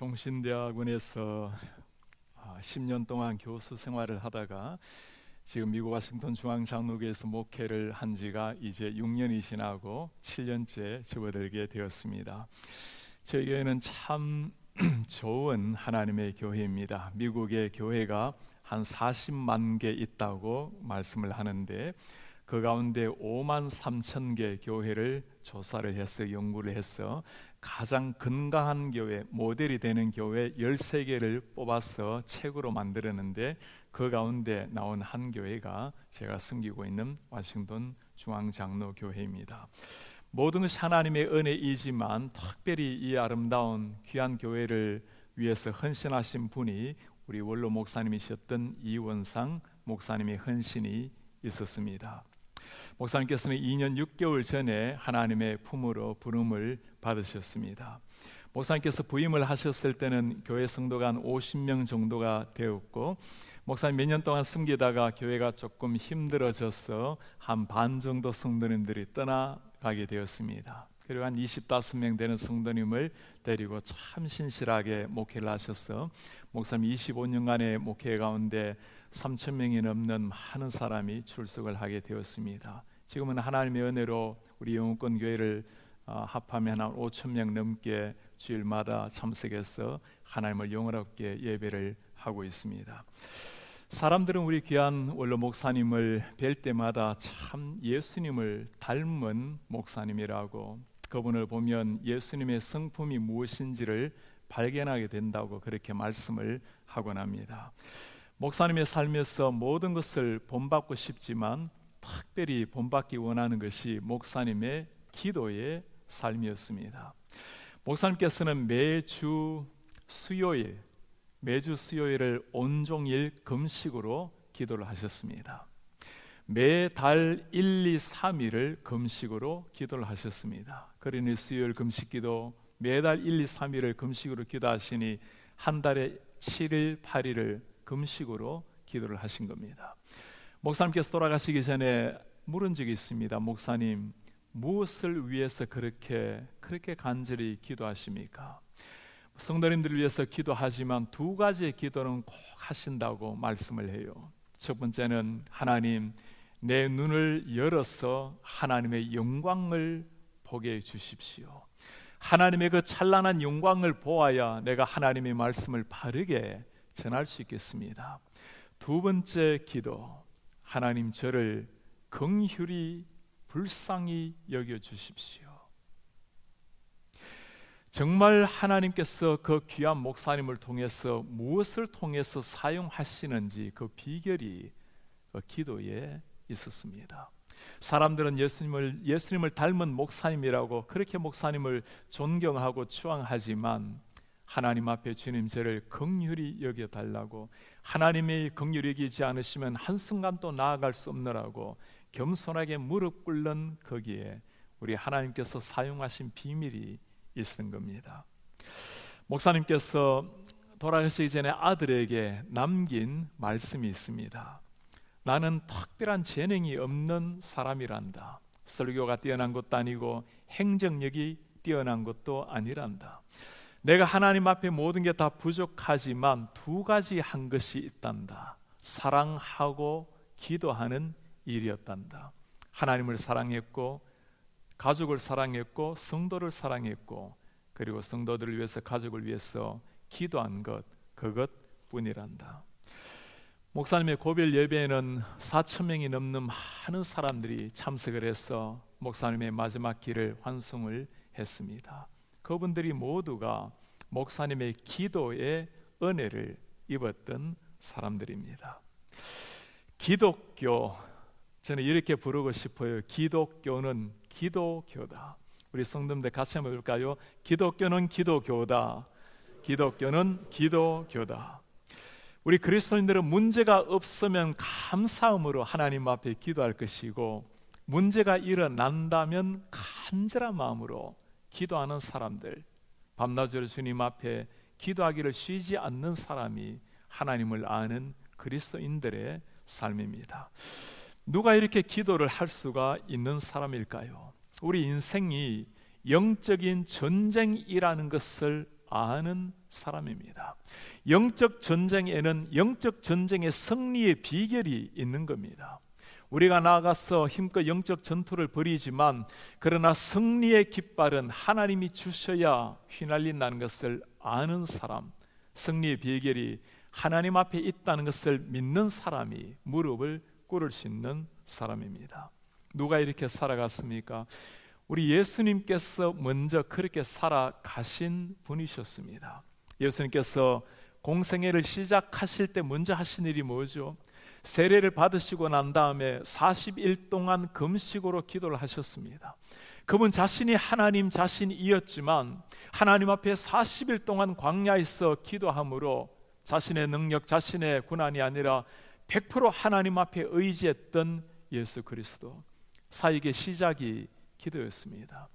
종신대학원에서 10년 동안 교수 생활을 하다가 지금 미국 워싱턴 중앙장로교에서 목회를 한 지가 이제 6년이 지나고 7년째 접어들게 되었습니다. 저희 교회는 참 좋은 하나님의 교회입니다. 미국의 교회가 한 40만 개 있다고 말씀을 하는데 그 가운데 5만 3천 개 교회를 조사를 해서 연구를 해서 가장 건강한 교회, 모델이 되는 교회 13개를 뽑아서 책으로 만들었는데 그 가운데 나온 한 교회가 제가 섬기고 있는 워싱턴 중앙장로교회입니다. 모든 것이 하나님의 은혜이지만 특별히 이 아름다운 귀한 교회를 위해서 헌신하신 분이 우리 원로 목사님이셨던 이원상 목사님의 헌신이 있었습니다. 목사님께서는 2년 6개월 전에 하나님의 품으로 부름을 받으셨습니다. 목사님께서 부임을 하셨을 때는 교회 성도가 한 50명 정도가 되었고 목사님 몇 년 동안 섬기다가 교회가 조금 힘들어져서 한 반 정도 성도님들이 떠나가게 되었습니다. 그리고 한 25명 되는 성도님을 데리고 참 신실하게 목회를 하셔서 목사님 25년간의 목회 가운데 3,000명이 넘는 많은 사람이 출석을 하게 되었습니다. 지금은 하나님의 은혜로 우리 영웅권 교회를 합하면 한 5,000명 넘게 주일마다 참석해서 하나님을 영원롭게 예배를 하고 있습니다. 사람들은 우리 귀한 원로 목사님을 뵐 때마다 참 예수님을 닮은 목사님이라고, 그분을 보면 예수님의 성품이 무엇인지를 발견하게 된다고 그렇게 말씀을 하곤 합니다. 목사님의 삶에서 모든 것을 본받고 싶지만 특별히 본받기 원하는 것이 목사님의 기도의 삶이었습니다. 목사님께서는 매주 수요일을 온종일 금식으로 기도를 하셨습니다. 매달 1, 2, 3일을 금식으로 기도를 하셨습니다. 그러니 수요일 금식기도 매달 1, 2, 3일을 금식으로 기도하시니 한 달에 7일, 8일을 금식으로 기도를 하신 겁니다. 목사님께서 돌아가시기 전에 물은 적이 있습니다. 목사님, 무엇을 위해서 그렇게 간절히 기도하십니까? 성도님들을 위해서 기도하지만 두 가지의 기도는 꼭 하신다고 말씀을 해요. 첫 번째는 하나님, 내 눈을 열어서 하나님의 영광을 보게 해 주십시오. 하나님의 그 찬란한 영광을 보아야 내가 하나님의 말씀을 바르게 전할 수 있겠습니다. 두 번째 기도, 하나님 저를 긍휼히 불쌍히 여겨 주십시오. 정말 하나님께서 그 귀한 목사님을 통해서 무엇을 통해서 사용하시는지 그 비결이 그 기도에 있었습니다. 사람들은 예수님을 닮은 목사님이라고 그렇게 목사님을 존경하고 추앙하지만 하나님 앞에 주님 저를 긍휼히 여겨달라고, 하나님의 긍휼히 여기지 않으시면 한순간도 나아갈 수 없느라고 겸손하게 무릎 꿇는 거기에 우리 하나님께서 사용하신 비밀이 있는 겁니다. 목사님께서 돌아가시기 전에 아들에게 남긴 말씀이 있습니다. 나는 특별한 재능이 없는 사람이란다. 설교가 뛰어난 것도 아니고 행정력이 뛰어난 것도 아니란다. 내가 하나님 앞에 모든 게 다 부족하지만 두 가지 한 것이 있단다. 사랑하고 기도하는 일이었단다. 하나님을 사랑했고 가족을 사랑했고 성도를 사랑했고 그리고 성도들을 위해서 가족을 위해서 기도한 것, 그것뿐이란다. 목사님의 고별 예배에는 4,000명이 넘는 많은 사람들이 참석을 해서 목사님의 마지막 길을 환송을 했습니다. 그분들이 모두가 목사님의 기도의 은혜를 입었던 사람들입니다. 기독교, 저는 이렇게 부르고 싶어요. 기독교는 기도교다. 우리 성도님들 같이 한번 볼까요? 기독교는 기도교다. 기독교는 기도교다. 우리 그리스도인들은 문제가 없으면 감사함으로 하나님 앞에 기도할 것이고, 문제가 일어난다면 간절한 마음으로 기도하는 사람들, 밤낮으로 주님 앞에 기도하기를 쉬지 않는 사람이 하나님을 아는 그리스도인들의 삶입니다. 누가 이렇게 기도를 할 수가 있는 사람일까요? 우리 인생이 영적인 전쟁이라는 것을 아는 사람입니다. 영적 전쟁에는 영적 전쟁의 승리의 비결이 있는 겁니다. 우리가 나아가서 힘껏 영적 전투를 벌이지만 그러나 승리의 깃발은 하나님이 주셔야 휘날린다는 것을 아는 사람, 승리의 비결이 하나님 앞에 있다는 것을 믿는 사람이 무릎을 꿇을 수 있는 사람입니다. 누가 이렇게 살아갔습니까? 우리 예수님께서 먼저 그렇게 살아가신 분이셨습니다. 예수님께서 공생애를 시작하실 때 먼저 하신 일이 뭐죠? 세례를 받으시고 난 다음에 40일 동안 금식으로 기도를 하셨습니다. 그분 자신이 하나님 자신이었지만 하나님 앞에 40일 동안 광야에서 기도함으로 자신의 능력, 자신의 고난이 아니라 100% 하나님 앞에 의지했던 예수 그리스도, 사역의 시작이 기도였습니다.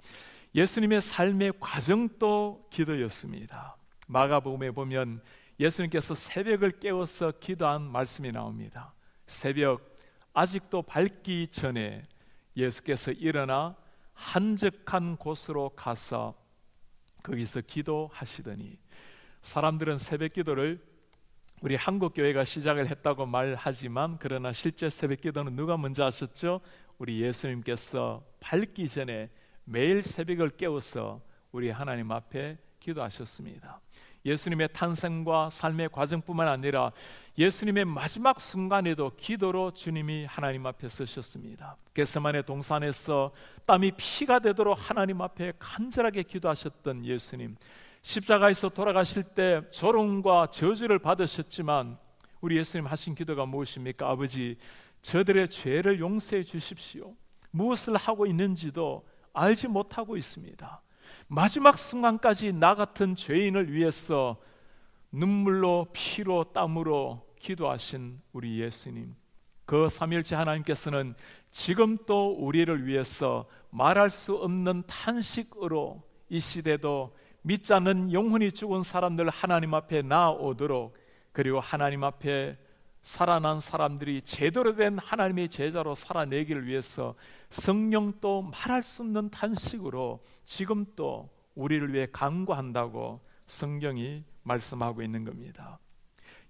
예수님의 삶의 과정도 기도였습니다. 마가복음에 보면 예수님께서 새벽을 깨워서 기도한 말씀이 나옵니다. 새벽 아직도 밝기 전에 예수께서 일어나 한적한 곳으로 가서 거기서 기도하시더니, 사람들은 새벽 기도를 우리 한국교회가 시작을 했다고 말하지만 그러나 실제 새벽 기도는 누가 먼저 하셨죠? 우리 예수님께서 밝기 전에 매일 새벽을 깨워서 우리 하나님 앞에 기도하셨습니다. 예수님의 탄생과 삶의 과정뿐만 아니라 예수님의 마지막 순간에도 기도로 주님이 하나님 앞에 서셨습니다. 겟세마네 동산에서 땀이 피가 되도록 하나님 앞에 간절하게 기도하셨던 예수님, 십자가에서 돌아가실 때 조롱과 저주를 받으셨지만 우리 예수님 하신 기도가 무엇입니까? 아버지, 저들의 죄를 용서해 주십시오. 무엇을 하고 있는지도 알지 못하고 있습니다. 마지막 순간까지 나 같은 죄인을 위해서 눈물로 피로 땀으로 기도하신 우리 예수님, 그 삼위일체 하나님께서는 지금 또 우리를 위해서 말할 수 없는 탄식으로 이 시대도 믿지 않는 영혼이 죽은 사람들 하나님 앞에 나아오도록, 그리고 하나님 앞에 살아난 사람들이 제대로 된 하나님의 제자로 살아내기를 위해서 성령도 말할 수 없는 탄식으로 지금 또 우리를 위해 간구한다고 성경이 말씀하고 있는 겁니다.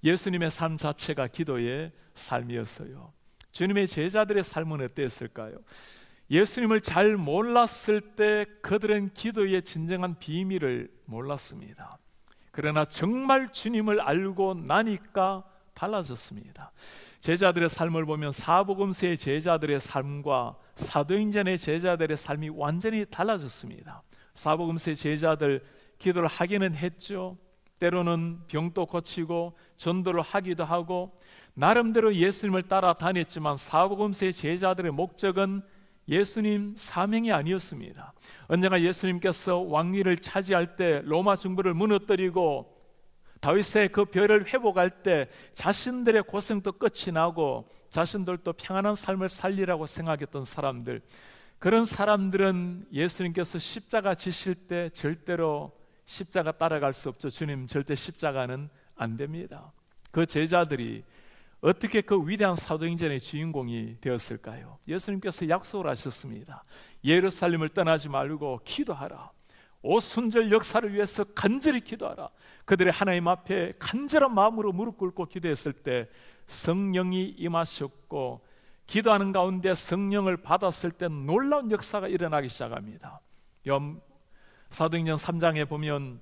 예수님의 삶 자체가 기도의 삶이었어요. 주님의 제자들의 삶은 어땠을까요? 예수님을 잘 몰랐을 때 그들은 기도의 진정한 비밀을 몰랐습니다. 그러나 정말 주님을 알고 나니까 달라졌습니다. 제자들의 삶을 보면 사복음서의 제자들의 삶과 사도행전의 제자들의 삶이 완전히 달라졌습니다. 사복음서의 제자들 기도를 하기는 했죠. 때로는 병도 고치고 전도를 하기도 하고 나름대로 예수님을 따라 다녔지만 사복음서의 제자들의 목적은 예수님 사명이 아니었습니다. 언젠가 예수님께서 왕위를 차지할 때 로마 정부를 무너뜨리고 다윗의 그 벼를 회복할 때 자신들의 고생도 끝이 나고 자신들도 평안한 삶을 살리라고 생각했던 사람들, 그런 사람들은 예수님께서 십자가 지실 때 절대로 십자가 따라갈 수 없죠. 주님 절대 십자가는 안 됩니다. 그 제자들이 어떻게 그 위대한 사도행전의 주인공이 되었을까요? 예수님께서 약속을 하셨습니다. 예루살렘을 떠나지 말고 기도하라. 오순절 역사를 위해서 간절히 기도하라. 그들의 하나님 앞에 간절한 마음으로 무릎 꿇고 기도했을 때 성령이 임하셨고, 기도하는 가운데 성령을 받았을 때 놀라운 역사가 일어나기 시작합니다. 사도행전 3장에 보면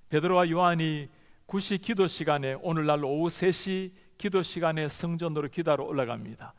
베드로와 요한이 9시 기도 시간에, 오늘날로 오후 3시 기도 시간에 성전으로 기도하러 올라갑니다.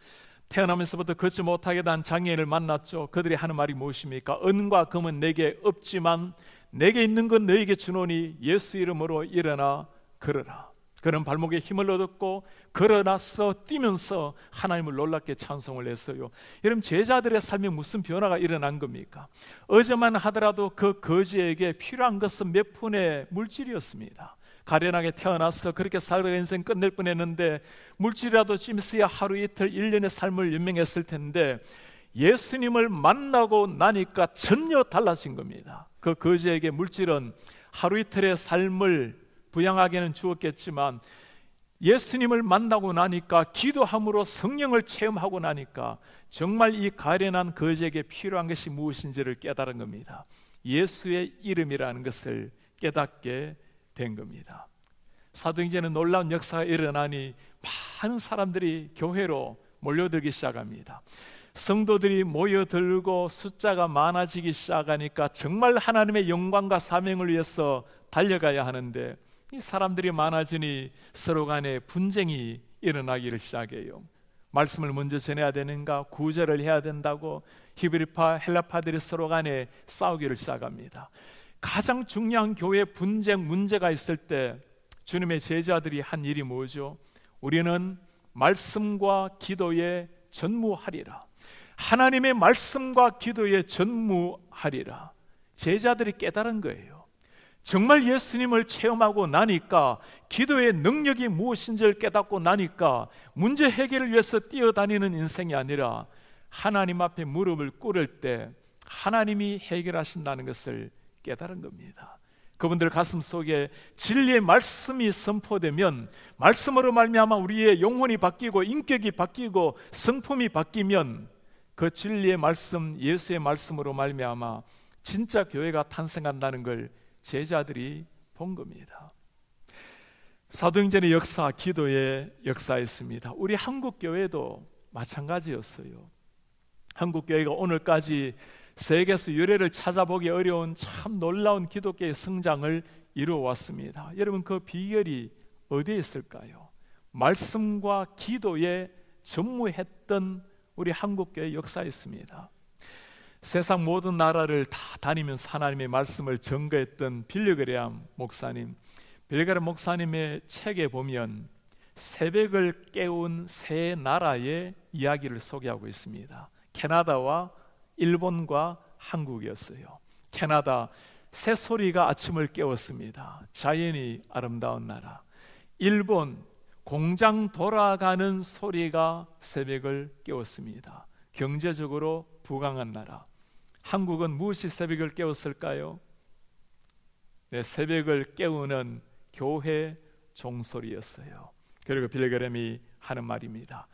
태어나면서부터 걷지 못하게 된 장애인을 만났죠. 그들이 하는 말이 무엇입니까? 은과 금은 내게 없지만 내게 있는 건 너에게 주노니 예수 이름으로 일어나 걸어라. 그는 발목에 힘을 얻었고 걸어나서 뛰면서 하나님을 놀랍게 찬송을 했어요. 여러분, 제자들의 삶에 무슨 변화가 일어난 겁니까? 어제만 하더라도 그 거지에게 필요한 것은 몇 푼의 물질이었습니다. 가련하게 태어나서 그렇게 살다가 인생 끝낼 뻔했는데 물질이라도 좀 있어야 하루 이틀 1년의 삶을 연명했을 텐데 예수님을 만나고 나니까 전혀 달라진 겁니다. 그 거지에게 물질은 하루 이틀의 삶을 부양하게는 주었겠지만 예수님을 만나고 나니까, 기도함으로 성령을 체험하고 나니까 정말 이 가련한 거지에게 필요한 것이 무엇인지를 깨달은 겁니다. 예수의 이름이라는 것을 깨닫게 된 겁니다. 사도행전에 놀라운 역사가 일어나니 많은 사람들이 교회로 몰려들기 시작합니다. 성도들이 모여들고 숫자가 많아지기 시작하니까 정말 하나님의 영광과 사명을 위해서 달려가야 하는데, 이 사람들이 많아지니 서로 간에 분쟁이 일어나기를 시작해요. 말씀을 먼저 전해야 되는가, 구제를 해야 된다고 히브리파 헬라파들이 서로 간에 싸우기를 시작합니다. 가장 중요한 교회 분쟁 문제가 있을 때 주님의 제자들이 한 일이 뭐죠? 우리는 말씀과 기도에 전무하리라. 하나님의 말씀과 기도에 전무하리라. 제자들이 깨달은 거예요. 정말 예수님을 체험하고 나니까, 기도의 능력이 무엇인지를 깨닫고 나니까 문제 해결을 위해서 뛰어다니는 인생이 아니라 하나님 앞에 무릎을 꿇을 때 하나님이 해결하신다는 것을 깨달은 겁니다. 그분들 가슴 속에 진리의 말씀이 선포되면, 말씀으로 말미암아 우리의 영혼이 바뀌고 인격이 바뀌고 성품이 바뀌면, 그 진리의 말씀, 예수의 말씀으로 말미암아 진짜 교회가 탄생한다는 걸 제자들이 본 겁니다. 사도행전의 역사, 기도의 역사였습니다. 우리 한국 교회도 마찬가지였어요. 한국 교회가 오늘까지 세계에서 유래를 찾아보기 어려운 참 놀라운 기독교의 성장을 이루어 왔습니다. 여러분, 그 비결이 어디에 있을까요? 말씀과 기도에 전무했던 우리 한국 교회의 역사였습니다. 세상 모든 나라를 다 다니면서 하나님의 말씀을 증거했던 빌리그레암 목사님, 빌리그레암 목사님의 책에 보면 새벽을 깨운 세 나라의 이야기를 소개하고 있습니다. 캐나다와 일본과 한국이었어요. 캐나다, 새소리가 아침을 깨웠습니다. 자연이 아름다운 나라. 일본, 공장 돌아가는 소리가 새벽을 깨웠습니다. 경제적으로 부강한 나라. 한국은 무엇이 새벽을 깨웠을까요? 네, 새벽을 깨우는 교회 종소리였어요. 그리고 빌리그램이 하는 말입니다.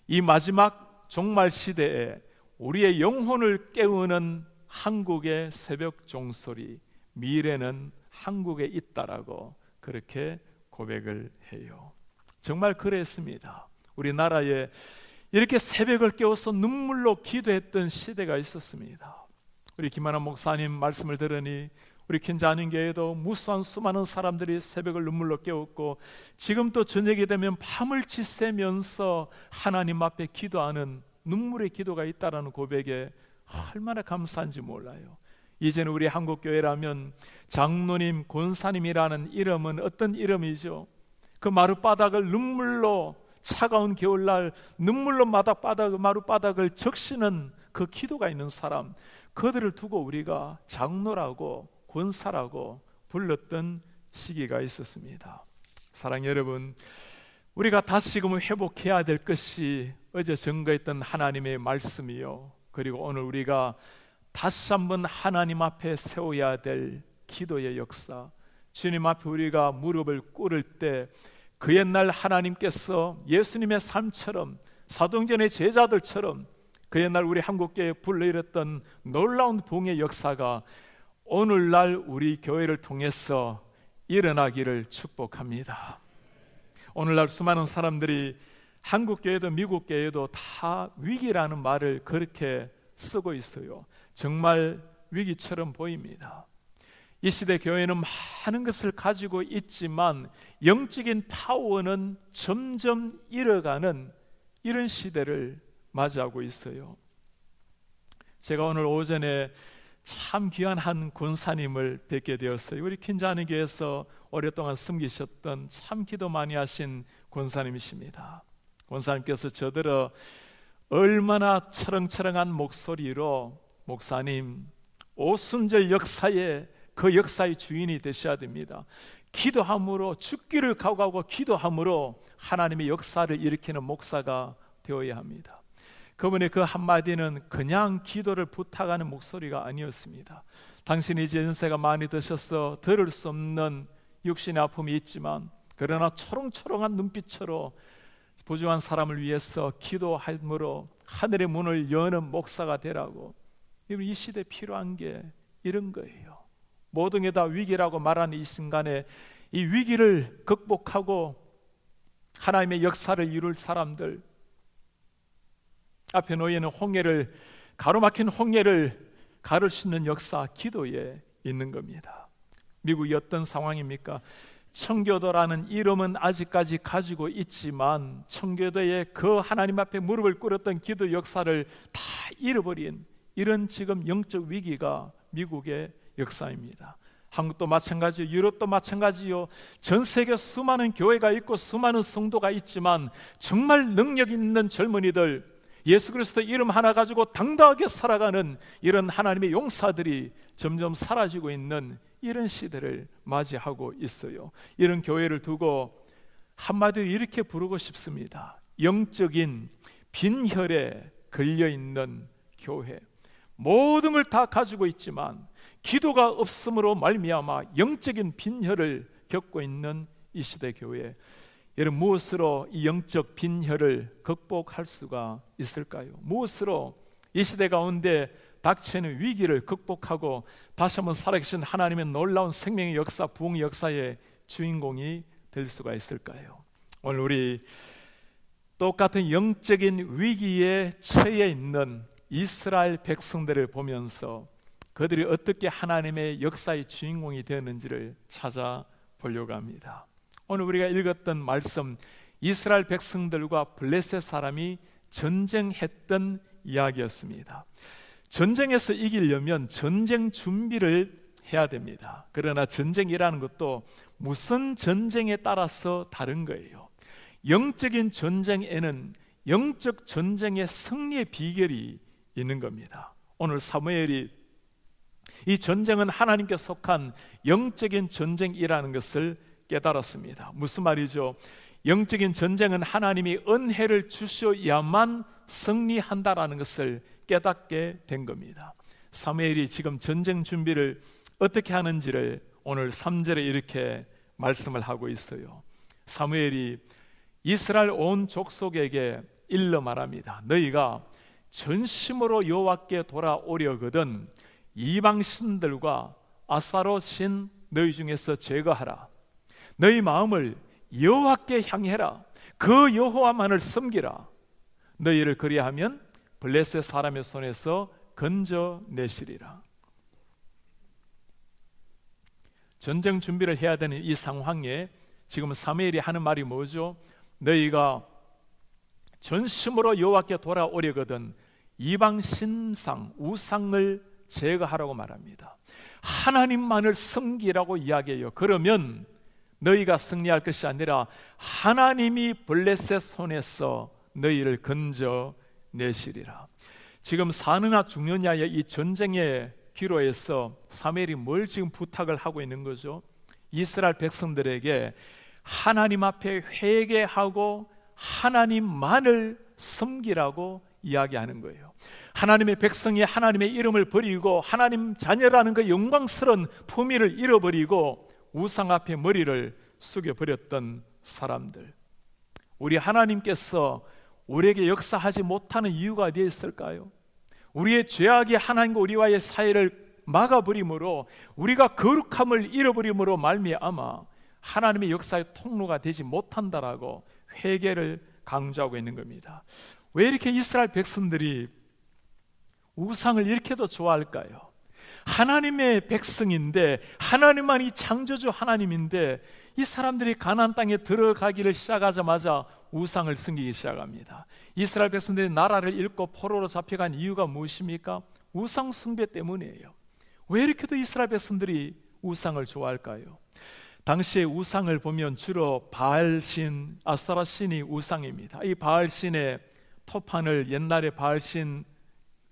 이 마지막 종말 시대에 우리의 영혼을 깨우는 한국의 새벽 종소리, 미래는 한국에 있다라고 그렇게 고백을 해요. 정말 그랬습니다. 우리나라에 이렇게 새벽을 깨워서 눈물로 기도했던 시대가 있었습니다. 우리 김만환 목사님 말씀을 들으니 우리 킨자님교회도 무수한 수많은 사람들이 새벽을 눈물로 깨웠고, 지금 또 저녁이 되면 밤을 지새면서 하나님 앞에 기도하는 눈물의 기도가 있다라는 고백에 얼마나 감사한지 몰라요. 이제는 우리 한국교회라면 장로님, 권사님이라는 이름은 어떤 이름이죠? 그 마룻바닥을 눈물로, 차가운 겨울날 눈물로 마룻바닥을 적시는 그 기도가 있는 사람, 그들을 두고 우리가 장로라고 권사라고 불렀던 시기가 있었습니다. 사랑하는 여러분, 우리가 다시금 회복해야 될 것이 어제 증거했던 하나님의 말씀이요, 그리고 오늘 우리가 다시 한번 하나님 앞에 세워야 될 기도의 역사, 주님 앞에 우리가 무릎을 꿇을 때 그 옛날 하나님께서 예수님의 삶처럼, 사도행전의 제자들처럼 그 옛날 우리 한국교회에 불러일었던 놀라운 부흥의 역사가 오늘날 우리 교회를 통해서 일어나기를 축복합니다. 오늘날 수많은 사람들이 한국교회도 미국교회도 다 위기라는 말을 그렇게 쓰고 있어요. 정말 위기처럼 보입니다. 이 시대 교회는 많은 것을 가지고 있지만 영적인 파워는 점점 잃어가는 이런 시대를 맞이하고 있어요. 제가 오늘 오전에 참 귀한 한 권사님을 뵙게 되었어요. 우리 킨자니 교회에서 오랫동안 섬기셨던 참 기도 많이 하신 권사님이십니다. 권사님께서 저들어 얼마나 철렁철렁한 목소리로, 목사님, 오순절 역사에 그 역사의 주인이 되셔야 됩니다. 기도함으로, 죽기를 각오하고 기도함으로 하나님의 역사를 일으키는 목사가 되어야 합니다. 그분의 그 한마디는 그냥 기도를 부탁하는 목소리가 아니었습니다. 당신이 이제 연세가 많이 드셔서 들을 수 없는 육신의 아픔이 있지만, 그러나 초롱초롱한 눈빛으로 부족한 사람을 위해서 기도함으로 하늘의 문을 여는 목사가 되라고. 이 시대에 필요한 게 이런 거예요. 모든 게 다 위기라고 말하는 이 순간에 이 위기를 극복하고 하나님의 역사를 이룰 사람들, 앞에 놓여있는 홍해를, 가로막힌 홍해를 가를 수 있는 역사, 기도에 있는 겁니다. 미국이 어떤 상황입니까? 청교도라는 이름은 아직까지 가지고 있지만 청교도의 그 하나님 앞에 무릎을 꿇었던 기도 역사를 다 잃어버린 이런 지금 영적 위기가 미국의 역사입니다. 한국도 마찬가지요, 유럽도 마찬가지요. 전 세계 수많은 교회가 있고 수많은 성도가 있지만 정말 능력 있는 젊은이들, 예수 그리스도 이름 하나 가지고 당당하게 살아가는 이런 하나님의 용사들이 점점 사라지고 있는 이런 시대를 맞이하고 있어요. 이런 교회를 두고 한마디로 이렇게 부르고 싶습니다. 영적인 빈혈에 걸려있는 교회. 모든 걸 다 가지고 있지만 기도가 없음으로 말미암아 영적인 빈혈을 겪고 있는 이 시대 교회, 여러분 무엇으로 이 영적 빈혈을 극복할 수가 있을까요? 무엇으로 이 시대 가운데 닥치는 위기를 극복하고 다시 한번 살아계신 하나님의 놀라운 생명의 역사, 부흥의 역사의 주인공이 될 수가 있을까요? 오늘 우리 똑같은 영적인 위기에 처해 있는 이스라엘 백성들을 보면서 그들이 어떻게 하나님의 역사의 주인공이 되었는지를 찾아보려고 합니다. 오늘 우리가 읽었던 말씀, 이스라엘 백성들과 블레셋 사람이 전쟁했던 이야기였습니다. 전쟁에서 이기려면 전쟁 준비를 해야 됩니다. 그러나 전쟁이라는 것도 무슨 전쟁에 따라서 다른 거예요. 영적인 전쟁에는 영적 전쟁의 승리의 비결이 있는 겁니다. 오늘 사무엘이 이 전쟁은 하나님께 속한 영적인 전쟁이라는 것을 깨달았습니다. 무슨 말이죠? 영적인 전쟁은 하나님이 은혜를 주셔야만 승리한다라는 것을 깨닫게 된 겁니다. 사무엘이 지금 전쟁 준비를 어떻게 하는지를 오늘 3절에 이렇게 말씀을 하고 있어요. 사무엘이 이스라엘 온 족속에게 일러 말합니다. 너희가 전심으로 여호와께 돌아오려거든 이방 신들과 아사로 신 너희 중에서 제거하라. 너희 마음을 여호와께 향해라. 그 여호와만을 섬기라. 너희를 그리하면 블레셋 사람의 손에서 건져내시리라. 전쟁 준비를 해야 되는 이 상황에 지금 사무엘이 하는 말이 뭐죠? 너희가 전심으로 여호와께 돌아오려거든 이방 신상, 우상을 제거하라고 말합니다. 하나님만을 섬기라고 이야기해요. 그러면 너희가 승리할 것이 아니라 하나님이 블레셋 손에서 너희를 건져내시리라. 지금 사느냐 죽느냐의 이 전쟁의 기로에서 사무엘이 뭘 지금 부탁을 하고 있는 거죠? 이스라엘 백성들에게 하나님 앞에 회개하고 하나님만을 섬기라고 이야기하는 거예요. 하나님의 백성이 하나님의 이름을 버리고 하나님 자녀라는 그 영광스러운 품위를 잃어버리고 우상 앞에 머리를 숙여버렸던 사람들, 우리 하나님께서 우리에게 역사하지 못하는 이유가 어디에 있을까요? 우리의 죄악이 하나님과 우리와의 사이를 막아버림으로, 우리가 거룩함을 잃어버림으로 말미암아 하나님의 역사의 통로가 되지 못한다라고 회개를 강조하고 있는 겁니다. 왜 이렇게 이스라엘 백성들이 우상을 이렇게도 좋아할까요? 하나님의 백성인데, 하나님만이 창조주 하나님인데, 이 사람들이 가나안 땅에 들어가기를 시작하자마자 우상을 섬기기 시작합니다. 이스라엘 백성들이 나라를 잃고 포로로 잡혀간 이유가 무엇입니까? 우상 숭배 때문이에요. 왜 이렇게도 이스라엘 백성들이 우상을 좋아할까요? 당시에 우상을 보면 주로 바알신, 아스타라신이 우상입니다. 이 바알신의 토판을, 옛날에 바알신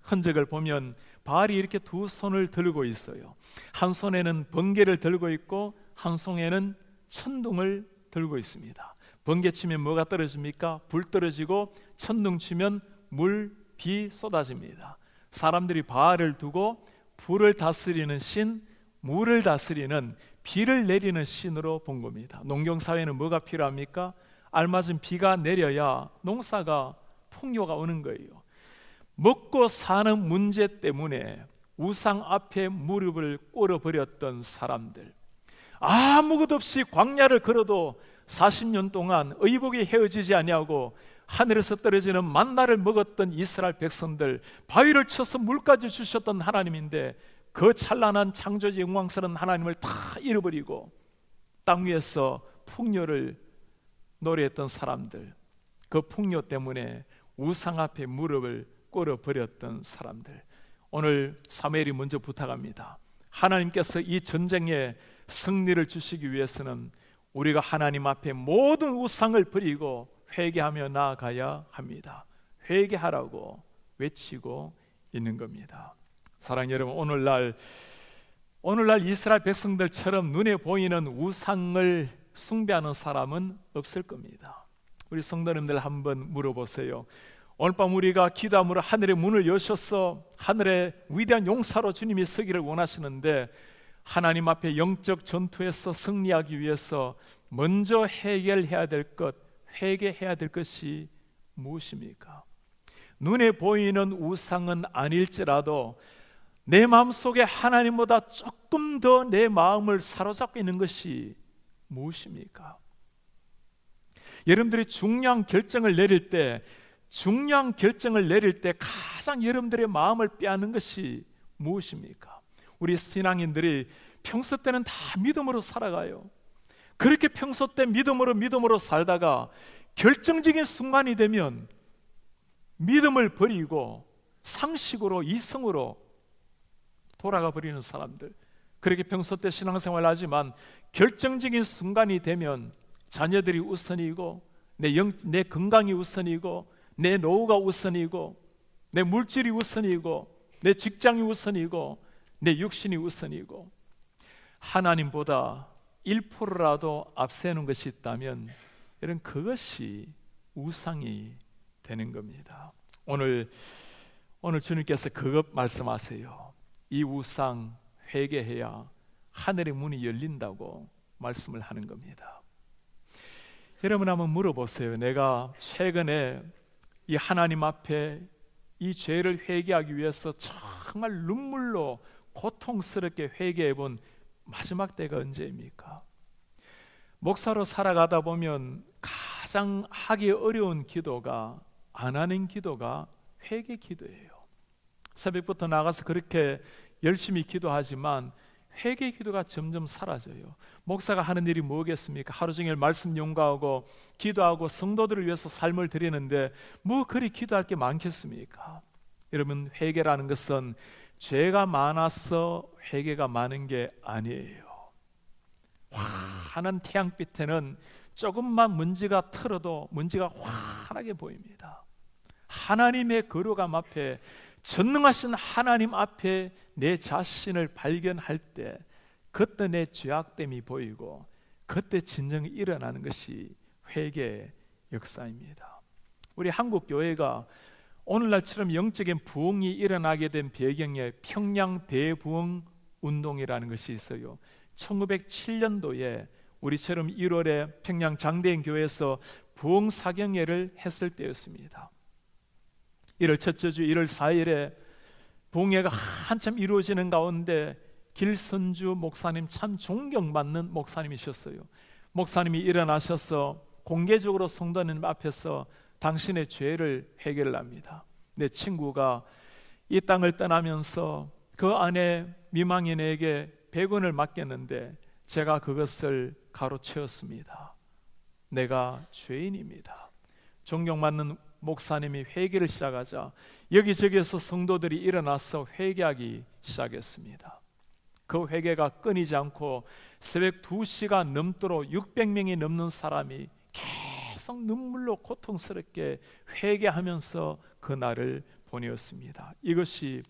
흔적을 보면 바알이 이렇게 두 손을 들고 있어요. 한 손에는 번개를 들고 있고 한 손에는 천둥을 들고 있습니다. 번개 치면 뭐가 떨어집니까? 불 떨어지고, 천둥 치면 물, 비 쏟아집니다. 사람들이 바알을 두고 불을 다스리는 신, 물을 다스리는, 비를 내리는 신으로 본 겁니다. 농경사회는 뭐가 필요합니까? 알맞은 비가 내려야 농사가 풍요가 오는 거예요. 먹고 사는 문제 때문에 우상 앞에 무릎을 꿇어버렸던 사람들, 아무것 없이 광야를 걸어도 40년 동안 의복이 헤어지지 아니하고 하늘에서 떨어지는 만나를 먹었던 이스라엘 백성들, 바위를 쳐서 물까지 주셨던 하나님인데 그 찬란한 창조주 영광스러운 하나님을 다 잃어버리고 땅 위에서 풍요를 노래했던 사람들, 그 풍요 때문에 우상 앞에 무릎을 꿇어버렸던 사람들, 오늘 사무엘이 먼저 부탁합니다. 하나님께서 이 전쟁에 승리를 주시기 위해서는 우리가 하나님 앞에 모든 우상을 버리고 회개하며 나아가야 합니다. 회개하라고 외치고 있는 겁니다. 사랑하는 여러분, 오늘날 이스라엘 백성들처럼 눈에 보이는 우상을 숭배하는 사람은 없을 겁니다. 우리 성도님들 한번 물어보세요. 오늘 밤 우리가 기도함으로 하늘의 문을 여셔서 하늘의 위대한 용사로 주님이 서기를 원하시는데, 하나님 앞에 영적 전투에서 승리하기 위해서 먼저 해결해야 될 것, 회개해야 될 것이 무엇입니까? 눈에 보이는 우상은 아닐지라도 내 마음속에 하나님보다 조금 더 내 마음을 사로잡고 있는 것이 무엇입니까? 여러분들이 중요한 결정을 내릴 때 가장 여러분들의 마음을 빼앗는 것이 무엇입니까? 우리 신앙인들이 평소 때는 다 믿음으로 살아가요. 그렇게 평소 때 믿음으로 살다가 결정적인 순간이 되면 믿음을 버리고 상식으로, 이성으로 돌아가 버리는 사람들, 그렇게 평소 때 신앙생활을 하지만 결정적인 순간이 되면 자녀들이 우선이고, 내 건강이 우선이고, 내 노후가 우선이고, 내 물질이 우선이고, 내 직장이 우선이고, 내 육신이 우선이고, 하나님보다 1%라도 앞세우는 것이 있다면 여러분, 그것이 우상이 되는 겁니다. 오늘 주님께서 그것 말씀하세요. 이 우상 회개해야 하늘의 문이 열린다고 말씀을 하는 겁니다. 여러분 한번 물어보세요. 내가 최근에 이 하나님 앞에 이 죄를 회개하기 위해서 정말 눈물로 고통스럽게 회개해 본 마지막 때가 언제입니까? 목사로 살아가다 보면 가장 하기 어려운 기도가, 안 하는 기도가 회개 기도예요. 새벽부터 나가서 그렇게 열심히 기도하지만 회개 기도가 점점 사라져요. 목사가 하는 일이 뭐겠습니까? 하루 종일 말씀 연구하고 기도하고 성도들을 위해서 삶을 드리는데 뭐 그리 기도할 게 많겠습니까? 여러분, 회개라는 것은 죄가 많아서 회개가 많은 게 아니에요. 환한 태양빛에는 조금만 먼지가 틀어도 먼지가 환하게 보입니다. 하나님의 거룩함 앞에, 전능하신 하나님 앞에 내 자신을 발견할 때 그때 내 죄악됨이 보이고 그때 진정이 일어나는 것이 회개의 역사입니다. 우리 한국 교회가 오늘날처럼 영적인 부흥이 일어나게 된 배경에 평양 대부흥 운동이라는 것이 있어요. 1907년도에 우리처럼 1월에 평양 장대인 교회에서 부흥 사경회를 했을 때였습니다. 1월 첫째 주 1월 4일에 부흥회가 한참 이루어지는 가운데 길선주 목사님, 참 존경받는 목사님이셨어요. 목사님이 일어나셔서 공개적으로 성도님 앞에서 당신의 죄를 회개를 합니다. 내 친구가 이 땅을 떠나면서 그 안에 미망인에게 100원을 맡겼는데 제가 그것을 가로채웠습니다. 내가 죄인입니다. 존경받는 목사님이 회개를 시작하자 여기저기에서 성도들이 일어나서 회개하기 시작했습니다. 그 회개가 끊이지 않고 새벽 2시가 넘도록 600명이 넘는 사람이 계속 눈물로 고통스럽게 회개하면서 그 날을 보내었습니다. 이것이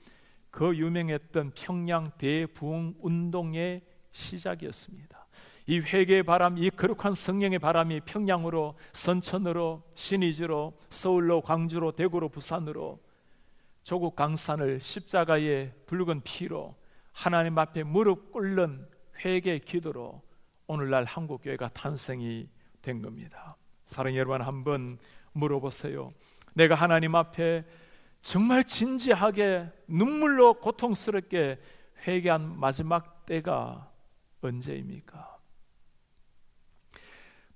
그 유명했던 평양 대부흥 운동의 시작이었습니다. 이 회개의 바람, 이 거룩한 성령의 바람이 평양으로, 선천으로, 신의주로, 서울로, 광주로, 대구로, 부산으로, 조국 강산을 십자가의 붉은 피로 하나님 앞에 무릎 꿇는 회개의 기도로 오늘날 한국교회가 탄생이 된 겁니다. 사랑하는 여러분, 한번 물어보세요. 내가 하나님 앞에 정말 진지하게 눈물로 고통스럽게 회개한 마지막 때가 언제입니까?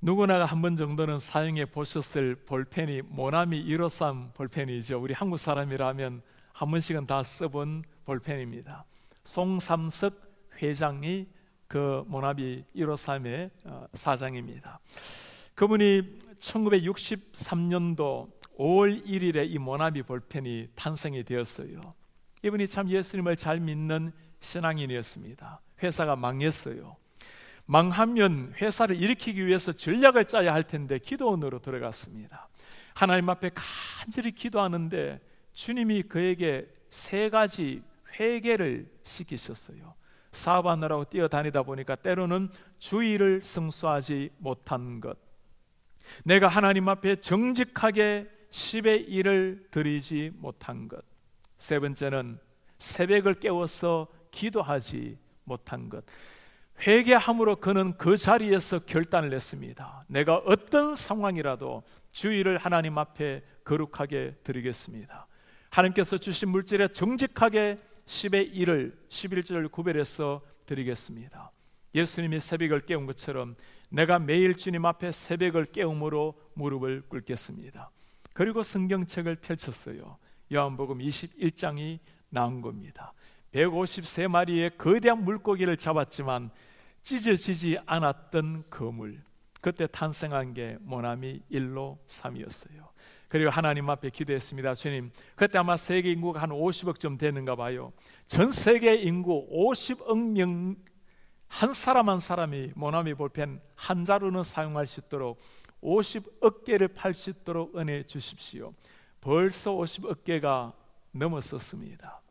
누구나 한 번 정도는 사용해 보셨을 볼펜이 모나미 153 볼펜이죠. 우리 한국 사람이라면 한 번씩은 다 써본 볼펜입니다. 송삼석 회장이 그 모나미 153의 사장입니다. 그분이 1963년도 5월 1일에 이 모나미 볼펜이 탄생이 되었어요. 이분이 참 예수님을 잘 믿는 신앙인이었습니다. 회사가 망했어요. 망하면 회사를 일으키기 위해서 전략을 짜야 할 텐데 기도원으로 들어갔습니다. 하나님 앞에 간절히 기도하는데 주님이 그에게 3가지 회개를 시키셨어요. 사업하느라고 뛰어다니다 보니까 때로는 주의를 성수하지 못한 것, 내가 하나님 앞에 정직하게 10의 1을 드리지 못한 것, 3번째는 새벽을 깨워서 기도하지 못한 것. 회개함으로 그는 그 자리에서 결단을 냈습니다. 내가 어떤 상황이라도 주의를 하나님 앞에 거룩하게 드리겠습니다. 하나님께서 주신 물질에 정직하게 10의 1을 11절을 구별해서 드리겠습니다. 예수님이 새벽을 깨운 것처럼 내가 매일 주님 앞에 새벽을 깨움으로 무릎을 꿇겠습니다. 그리고 성경책을 펼쳤어요. 요한복음 21장이 나온 겁니다. 153마리의 거대한 물고기를 잡았지만 찢어지지 않았던 그물, 그때 탄생한 게 모나미 1로 3이었어요. 그리고 하나님 앞에 기도했습니다. 주님, 그때 아마 세계 인구가 한 50억쯤 되는가 봐요. 전 세계 인구 50억 명 한 사람 한 사람이 모나미 볼펜 한 자루는 사용할 수 있도록 50억 개를 팔 수 있도록 은혜 주십시오. 벌써 50억 개가 넘었었습니다.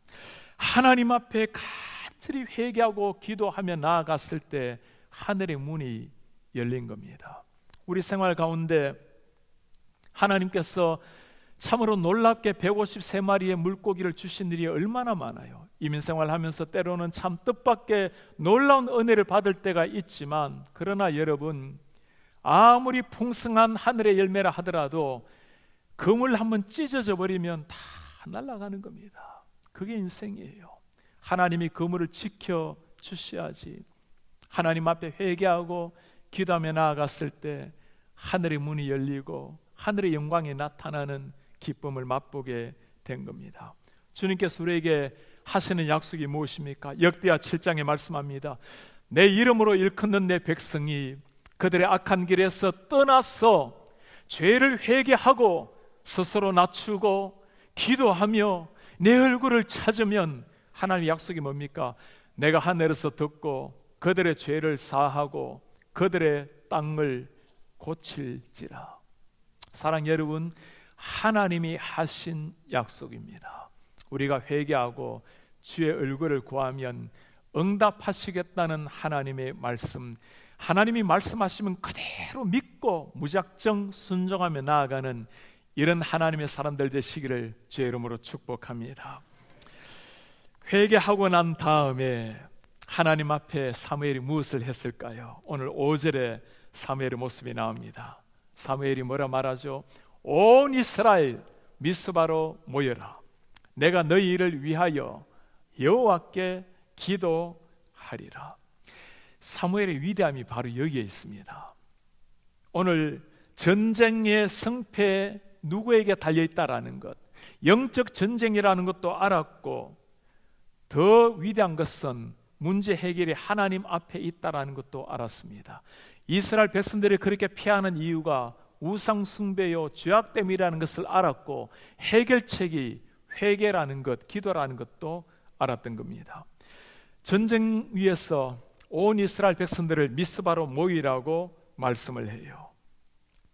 하나님 앞에 간절히 회개하고 기도하며 나아갔을 때 하늘의 문이 열린 겁니다. 우리 생활 가운데 하나님께서 참으로 놀랍게 153마리의 물고기를 주신 일이 얼마나 많아요. 이민생활하면서 때로는 참 뜻밖의 놀라운 은혜를 받을 때가 있지만, 그러나 여러분, 아무리 풍성한 하늘의 열매라 하더라도 그물 한번 찢어져 버리면 다 날아가는 겁니다. 그게 인생이에요. 하나님이 그물을 지켜 주셔야지. 하나님 앞에 회개하고 기도하며 나아갔을 때 하늘의 문이 열리고 하늘의 영광이 나타나는 기쁨을 맛보게 된 겁니다. 주님께서 우리에게 하시는 약속이 무엇입니까? 역대하 7장에 말씀합니다. 내 이름으로 일컫는 내 백성이 그들의 악한 길에서 떠나서 죄를 회개하고 스스로 낮추고 기도하며 내 얼굴을 찾으면, 하나님의 약속이 뭡니까? 내가 하늘에서 듣고 그들의 죄를 사하고 그들의 땅을 고칠지라. 사랑 여러분, 하나님이 하신 약속입니다. 우리가 회개하고 주의 얼굴을 구하면 응답하시겠다는 하나님의 말씀, 하나님이 말씀하시면 그대로 믿고 무작정 순종하며 나아가는 이런 하나님의 사람들 되시기를 주의 이름으로 축복합니다. 회개하고 난 다음에 하나님 앞에 사무엘이 무엇을 했을까요? 오늘 5절에 사무엘의 모습이 나옵니다. 사무엘이 뭐라 말하죠? 온 이스라엘 미스바로 모여라. 내가 너희를 위하여 여호와께 기도하리라. 사무엘의 위대함이 바로 여기에 있습니다. 오늘 전쟁의 승패 누구에게 달려있다라는 것, 영적 전쟁이라는 것도 알았고, 더 위대한 것은 문제 해결이 하나님 앞에 있다라는 것도 알았습니다. 이스라엘 백성들이 그렇게 피하는 이유가 우상 숭배요 죄악 때문이라는 것을 알았고, 해결책이 회개라는 것, 기도라는 것도 알았던 겁니다. 전쟁 위에서 온 이스라엘 백성들을 미스바로 모이라고 말씀을 해요.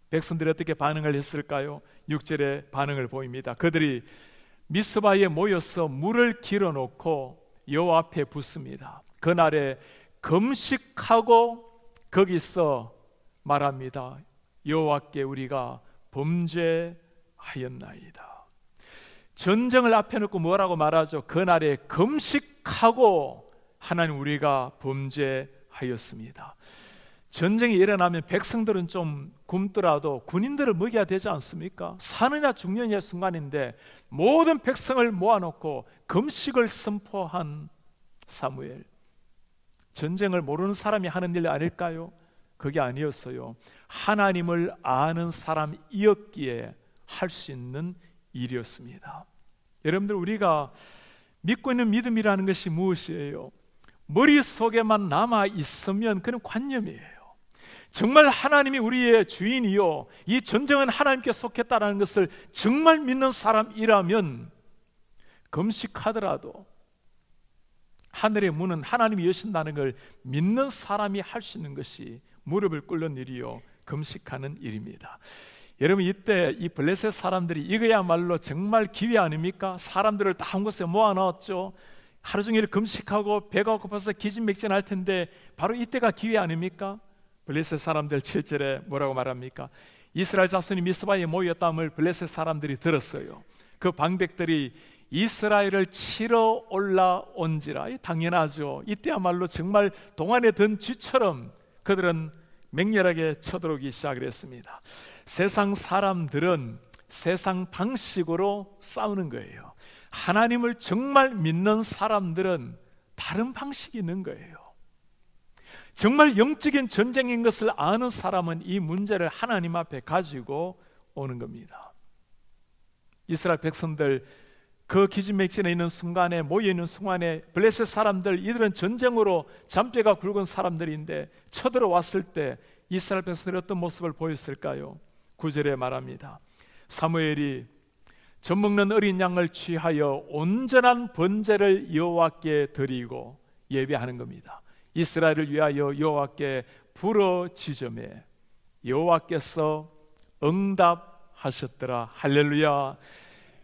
백성들이 어떻게 반응을 했을까요? 6절에 반응을 보입니다. 그들이 미스바에 모여서 물을 길어놓고 여호와 앞에 붓습니다. 그날에 금식하고 거기서 말합니다. 여호와께 우리가 범죄하였나이다. 전쟁을 앞에 놓고 뭐라고 말하죠? 그날에 금식하고 하나님 우리가 범죄하였습니다. 전쟁이 일어나면 백성들은 좀 굶더라도 군인들을 먹여야 되지 않습니까? 사느냐 죽느냐의 순간인데 모든 백성을 모아놓고 금식을 선포한 사무엘. 전쟁을 모르는 사람이 하는 일 아닐까요? 그게 아니었어요. 하나님을 아는 사람이었기에 할 수 있는 일이었습니다. 여러분들, 우리가 믿고 있는 믿음이라는 것이 무엇이에요? 머릿속에만 남아 있으면 그건 관념이에요. 정말 하나님이 우리의 주인이요, 이 전쟁은 하나님께 속했다는 것을 정말 믿는 사람이라면 금식하더라도 하늘의 문은 하나님이 여신다는 걸 믿는 사람이 할 수 있는 것이 무릎을 꿇는 일이요, 금식하는 일입니다. 여러분, 이때 이 블레셋 사람들이 이거야말로 정말 기회 아닙니까? 사람들을 다 한 곳에 모아놨죠. 하루 종일 금식하고 배가 고파서 기진맥진할 텐데 바로 이때가 기회 아닙니까? 블레셋 사람들 7절에 뭐라고 말합니까? 이스라엘 자손이 미스바에 모였다함을 블레셋 사람들이 들었어요. 그 방백들이 이스라엘을 치러 올라온지라. 당연하죠. 이때야말로 정말 동안에 든 쥐처럼 그들은 맹렬하게 쳐들어오기 시작을 했습니다. 세상 사람들은 세상 방식으로 싸우는 거예요. 하나님을 정말 믿는 사람들은 다른 방식이 있는 거예요. 정말 영적인 전쟁인 것을 아는 사람은 이 문제를 하나님 앞에 가지고 오는 겁니다. 이스라엘 백성들 그 기진맥진에 있는 순간에, 모여있는 순간에 블레셋 사람들, 이들은 전쟁으로 잔뼈가 굵은 사람들인데 쳐들어왔을 때 이스라엘 백성들이 어떤 모습을 보였을까요? 9절에 말합니다. 사무엘이 젖 먹는 어린 양을 취하여 온전한 번제를 여호와께 드리고 예배하는 겁니다. 이스라엘을 위하여 여호와께 부르짖으매 여호와께서 응답하셨더라. 할렐루야.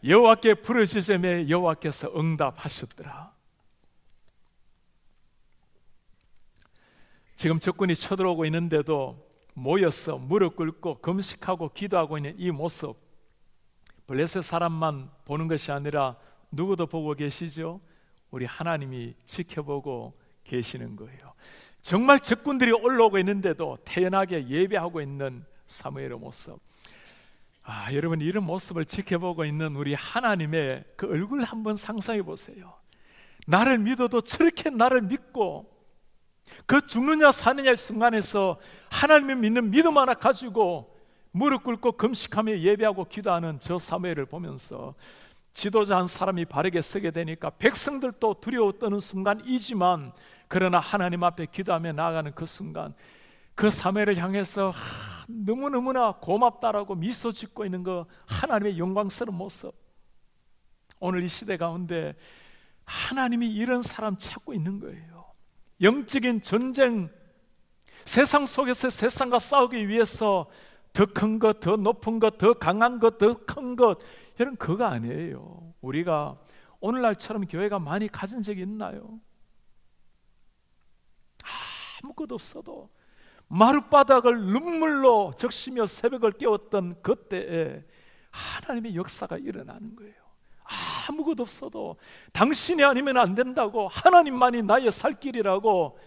여호와께 부르짖으매 여호와께서 응답하셨더라. 지금 적군이 쳐들어오고 있는데도 모여서 무릎 꿇고 금식하고 기도하고 있는 이 모습, 블레셋 사람만 보는 것이 아니라 누구도 보고 계시죠? 우리 하나님이 지켜보고 계시는 거예요. 정말 적군들이 올라오고 있는데도 태연하게 예배하고 있는 사무엘의 모습. 여러분, 이런 모습을 지켜보고 있는 우리 하나님의 그 얼굴 한번 상상해 보세요. 나를 믿어도 저렇게 나를 믿고 그 죽느냐 사느냐의 순간에서 하나님을 믿는 믿음 하나 가지고 무릎 꿇고 금식하며 예배하고 기도하는 저 사무엘을 보면서 지도자 한 사람이 바르게 서게 되니까 백성들도 두려워 떠는 순간이지만, 그러나 하나님 앞에 기도하며 나아가는 그 순간, 그 사무엘을 향해서 너무너무나 고맙다라고 미소 짓고 있는 그 하나님의 영광스러운 모습. 오늘 이 시대 가운데 하나님이 이런 사람 찾고 있는 거예요. 영적인 전쟁, 세상 속에서 세상과 싸우기 위해서 더 큰 것, 더 높은 것, 더 강한 것, 더 큰 것, 이런 그거 아니에요. 우리가 오늘날처럼 교회가 많이 가진 적이 있나요? 아무것도 없어도 마룻바닥을 눈물로 적시며 새벽을 깨웠던 그때에 하나님의 역사가 일어나는 거예요. 아무것도 없어도 당신이 아니면 안 된다고, 하나님만이 나의 살 길이라고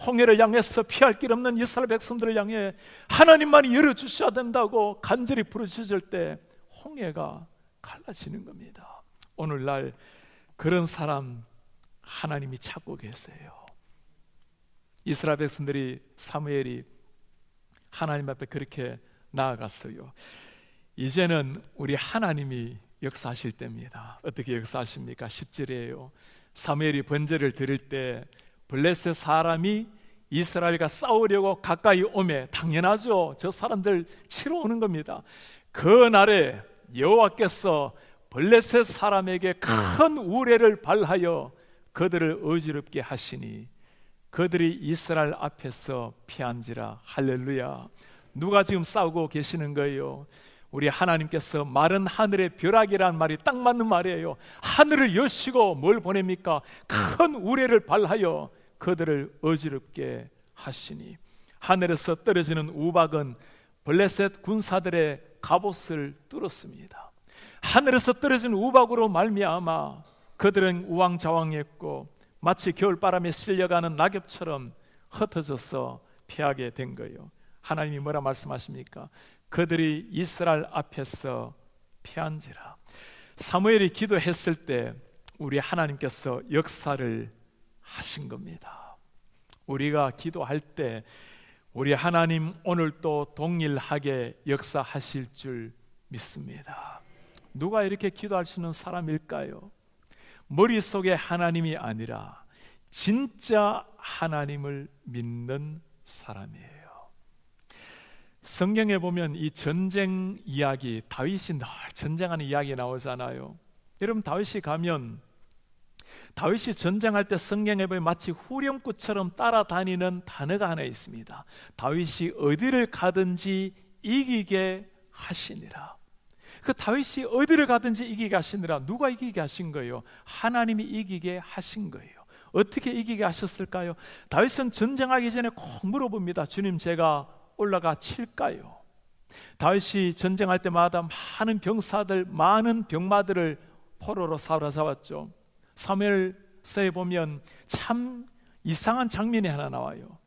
홍해를 향해서 피할 길 없는 이스라엘 백성들을 향해 하나님만이 열어주셔야 된다고 간절히 부르짖을 때 홍해가 갈라지는 겁니다. 오늘날 그런 사람 하나님이 찾고 계세요. 이스라엘 백성들이, 사무엘이 하나님 앞에 그렇게 나아갔어요. 이제는 우리 하나님이 역사하실 때입니다. 어떻게 역사하십니까? 10절이에요. 사무엘이 번제를 드릴 때 블레셋 사람이 이스라엘과 싸우려고 가까이 오매, 당연하죠. 저 사람들 치러 오는 겁니다. 그 날에 여호와께서 블레셋 사람에게 큰 우레를 발하여 그들을 어지럽게 하시니 그들이 이스라엘 앞에서 피한지라. 할렐루야. 누가 지금 싸우고 계시는 거예요? 우리 하나님께서 마른 하늘의 벼락이라는 말이 딱 맞는 말이에요. 하늘을 여시고 뭘 보냅니까? 큰 우레를 발하여 그들을 어지럽게 하시니, 하늘에서 떨어지는 우박은 블레셋 군사들의 갑옷을 뚫었습니다. 하늘에서 떨어진 우박으로 말미암아 그들은 우왕좌왕했고 마치 겨울바람에 실려가는 낙엽처럼 흩어져서 패하게 된 거예요. 하나님이 뭐라 말씀하십니까? 그들이 이스라엘 앞에서 패한지라. 사무엘이 기도했을 때 우리 하나님께서 역사를 하신 겁니다. 우리가 기도할 때 우리 하나님 오늘도 동일하게 역사하실 줄 믿습니다. 누가 이렇게 기도할 수 있는 사람일까요? 머릿속에 하나님이 아니라 진짜 하나님을 믿는 사람이에요. 성경에 보면 이 전쟁 이야기, 다윗이 늘 전쟁하는 이야기 나오잖아요. 여러분, 다윗이 가면 다윗이 전쟁할 때 성경에 보면 마치 후렴구처럼 따라다니는 단어가 하나 있습니다. 다윗이 어디를 가든지 이기게 하시니라. 그 다윗이 어디를 가든지 이기게 하시니라. 누가 이기게 하신 거예요? 하나님이 이기게 하신 거예요. 어떻게 이기게 하셨을까요? 다윗은 전쟁하기 전에 꼭 물어봅니다. 주님, 제가 올라가 칠까요? 다윗이 전쟁할 때마다 많은 병사들, 많은 병마들을 포로로 사로잡았죠. 사무엘서에 보면 참 이상한 장면이 하나 나와요.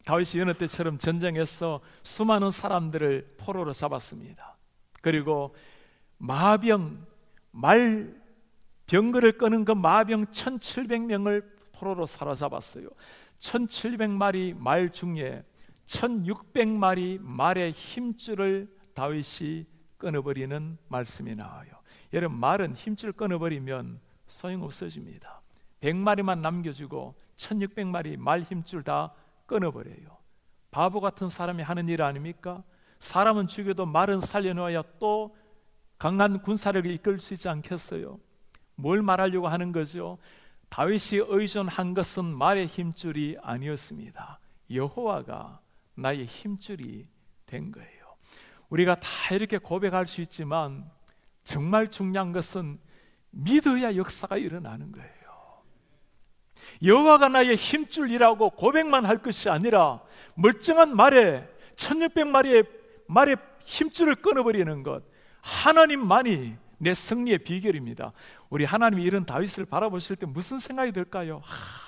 다윗이 여느 때처럼 전쟁에서 수많은 사람들을 포로로 잡았습니다. 그리고 마병, 병거를 끄는 그 마병 1700명을 포로로 사로잡았어요. 1700마리 말 중에 1600마리 말의 힘줄을 다윗이 끊어버리는 말씀이 나와요. 여러분, 말은 힘줄 끊어버리면 소용없어집니다. 100마리만 남겨주고 1600마리 말 힘줄 다 끊어버려요. 바보 같은 사람이 하는 일 아닙니까? 사람은 죽여도 말은 살려놓아야 또 강한 군사력을 이끌 수 있지 않겠어요? 뭘 말하려고 하는 거죠? 다윗이 의존한 것은 말의 힘줄이 아니었습니다. 여호와가 나의 힘줄이 된 거예요. 우리가 다 이렇게 고백할 수 있지만 정말 중요한 것은 믿어야 역사가 일어나는 거예요. 여호와가 나의 힘줄이라고 고백만 할 것이 아니라 멀쩡한 말에 1600마리의 말의 힘줄을 끊어버리는 것, 하나님만이 내 승리의 비결입니다. 우리 하나님이 이런 다윗을 바라보실 때 무슨 생각이 들까요?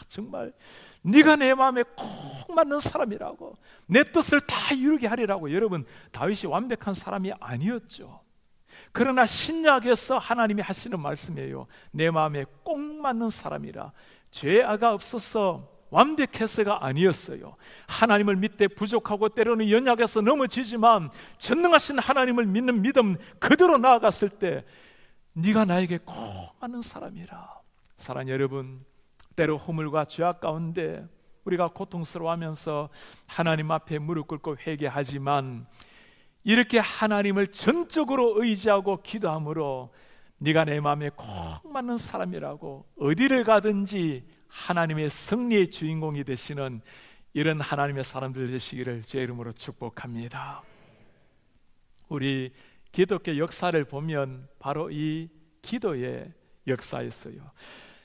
정말 네가 내 마음에 꼭 맞는 사람이라고, 내 뜻을 다 이루게 하리라고. 여러분, 다윗이 완벽한 사람이 아니었죠. 그러나 신약에서 하나님이 하시는 말씀이에요. 내 마음에 꼭 맞는 사람이라. 죄아가 없어서 완벽해서가 아니었어요. 하나님을 믿되 부족하고 때로는 연약해서 넘어지지만 전능하신 하나님을 믿는 믿음 그대로 나아갔을 때 네가 나에게 꼭 맞는 사람이라. 사랑하는 여러분, 때로 허물과 죄악 가운데 우리가 고통스러워하면서 하나님 앞에 무릎 꿇고 회개하지만 이렇게 하나님을 전적으로 의지하고 기도함으로 네가 내 마음에 꼭 맞는 사람이라고, 어디를 가든지 하나님의 승리의 주인공이 되시는 이런 하나님의 사람들 되시기를 주의 이름으로 축복합니다. 우리 기독교 역사를 보면 바로 이 기도의 역사였어요.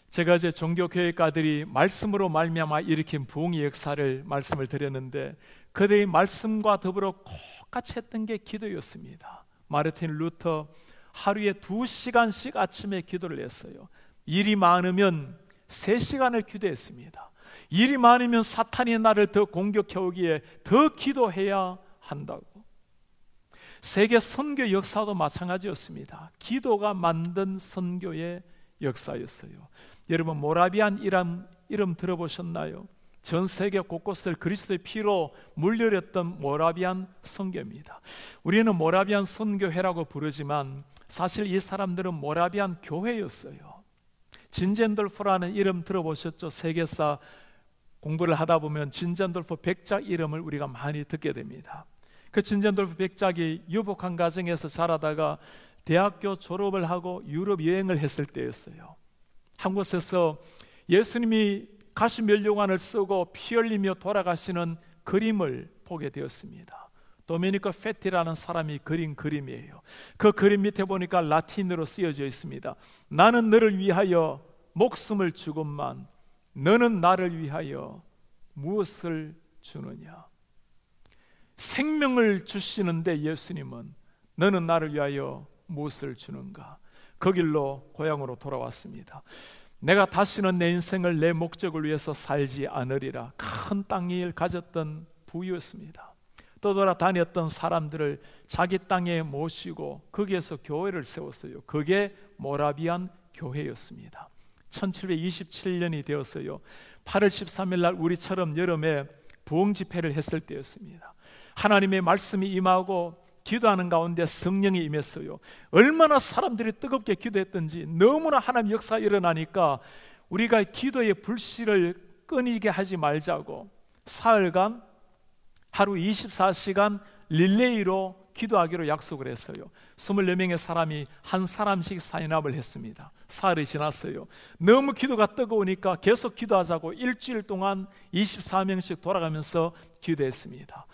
제가 이제 종교교회가들이 말씀으로 말미암아 일으킨 부흥의 역사를 말씀을 드렸는데, 그들의 말씀과 더불어 똑같이 했던 게 기도였습니다. 마르틴 루터 하루에 2시간씩 아침에 기도를 했어요. 일이 많으면 3시간을 기도했습니다. 일이 많으면 사탄이 나를 더 공격해오기에 더 기도해야 한다고. 세계 선교 역사도 마찬가지였습니다. 기도가 만든 선교의 역사였어요. 여러분, 모라비안 이름 들어보셨나요? 전 세계 곳곳을 그리스도의 피로 물려렸던 모라비안 선교입니다. 우리는 모라비안 선교회라고 부르지만 사실 이 사람들은 모라비안 교회였어요. 진젠돌프라는 이름 들어보셨죠? 세계사 공부를 하다 보면 진젠돌프 백작 이름을 우리가 많이 듣게 됩니다. 그 진젠돌프 백작이 유복한 가정에서 자라다가 대학교 졸업을 하고 유럽 여행을 했을 때였어요. 한 곳에서 예수님이 가시면류관을 쓰고 피 흘리며 돌아가시는 그림을 보게 되었습니다. 도미니코 페티라는 사람이 그린 그림이에요. 그 그림 밑에 보니까 라틴어로 쓰여져 있습니다. 나는 너를 위하여 목숨을 주건만 너는 나를 위하여 무엇을 주느냐. 생명을 주시는데 예수님은 너는 나를 위하여 무엇을 주는가. 그 길로 고향으로 돌아왔습니다. 내가 다시는 내 인생을 내 목적을 위해서 살지 않으리라. 큰 땅을 가졌던 부유했습니다. 떠돌아다녔던 사람들을 자기 땅에 모시고 거기에서 교회를 세웠어요. 그게 모라비안 교회였습니다. 1727년이 되었어요. 8월 13일 날 우리처럼 여름에 부흥 집회를 했을 때였습니다. 하나님의 말씀이 임하고 기도하는 가운데 성령이 임했어요. 얼마나 사람들이 뜨겁게 기도했던지, 너무나 하나님 역사가 일어나니까 우리가 기도의 불씨를 끊이게 하지 말자고 사흘간 하루 24시간 릴레이로 기도하기로 약속을 했어요. 24명의 사람이 한 사람씩 사인합을 했습니다. 사흘이 지났어요. 너무 기도가 뜨거우니까 계속 기도하자고 일주일 동안 24명씩 돌아가면서 기도했습니다.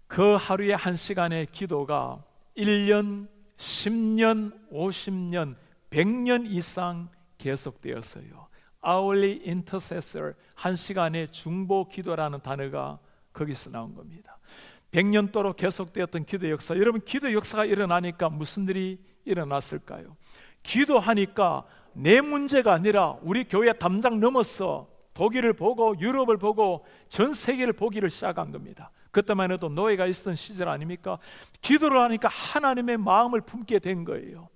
그 하루에 한 시간의 기도가 1년, 10년, 50년, 100년 이상 계속되었어요. Hourly intercessor, 한 시간의 중보 기도라는 단어가 거기서 나온 겁니다. 100년도로 계속되었던 기도 역사. 여러분, 기도 역사가 일어나니까 무슨 일이 일어났을까요? 기도하니까 내 문제가 아니라 우리 교회 담장 넘어서 독일을 보고 유럽을 보고 전 세계를 보기를 시작한 겁니다. 그때만 해도 노예가 있었던 시절 아닙니까? 기도를 하니까 하나님의 마음을 품게 된 거예요.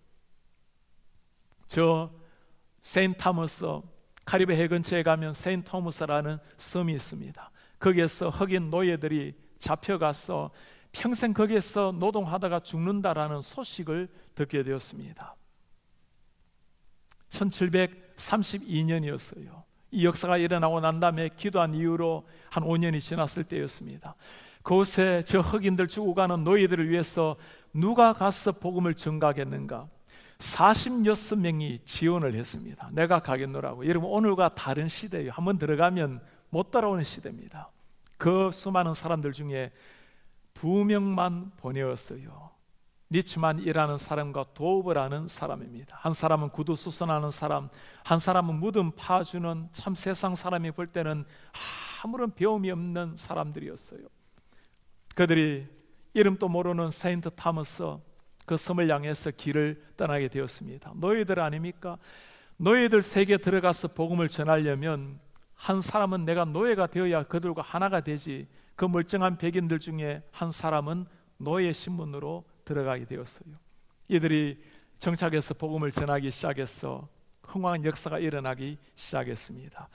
저 세인트 토머스, 카리브 해 근처에 가면 세인트 토머스라는 섬이 있습니다. 거기에서 흑인 노예들이 잡혀가서 평생 거기에서 노동하다가 죽는다라는 소식을 듣게 되었습니다. 1732년이었어요. 이 역사가 일어나고 난 다음에 기도한 이후로 한 5년이 지났을 때였습니다. 그곳에 저 흑인들 죽어가는 노예들을 위해서 누가 가서 복음을 전가하겠는가? 46명이 지원을 했습니다. 내가 가겠노라고. 여러분, 오늘과 다른 시대예요. 한번 들어가면 못 따라오는 시대입니다. 그 수많은 사람들 중에 2명만 보내었어요. 리츠만이라는 사람과 도브라는 사람입니다. 한 사람은 구두 수선하는 사람, 한 사람은 무덤 파주는, 참 세상 사람이 볼 때는 아무런 배움이 없는 사람들이었어요. 그들이 이름도 모르는 세인트 토머스, 그 섬을 향해서 길을 떠나게 되었습니다. 노예들 아닙니까? 노예들 세계에 들어가서 복음을 전하려면 한 사람은 내가 노예가 되어야 그들과 하나가 되지, 그 멀쩡한 백인들 중에 한 사람은 노예 신분으로 들어가게 되었어요. 이들이 정착해서 복음을 전하기 시작해서 흥황한 역사가 일어나기 시작했습니다.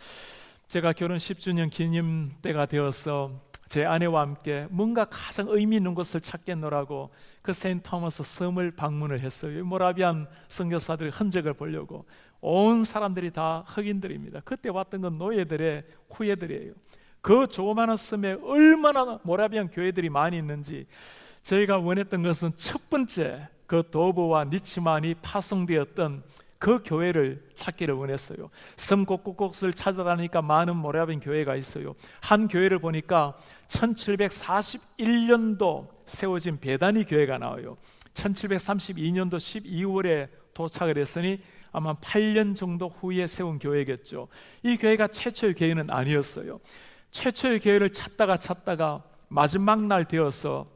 제가 결혼 10주년 기념 때가 되어서 제 아내와 함께 뭔가 가장 의미 있는 곳을 찾겠노라고 그 세인트 토머스 섬을 방문을 했어요. 모라비안 선교사들의 흔적을 보려고. 온 사람들이 다 흑인들입니다. 그때 왔던 건 노예들의 후예들이에요. 그 조그마한 섬에 얼마나 모라비안 교회들이 많이 있는지, 저희가 원했던 것은 첫 번째 그 도브와 리츠만이 파송되었던 그 교회를 찾기를 원했어요. 섬 곳곳을 찾아다니니까 많은 모라비안 교회가 있어요. 한 교회를 보니까 1741년도 세워진 베다니 교회가 나와요. 1732년도 12월에 도착을 했으니 아마 8년 정도 후에 세운 교회겠죠. 이 교회가 최초의 교회는 아니었어요. 최초의 교회를 찾다가 마지막 날 되어서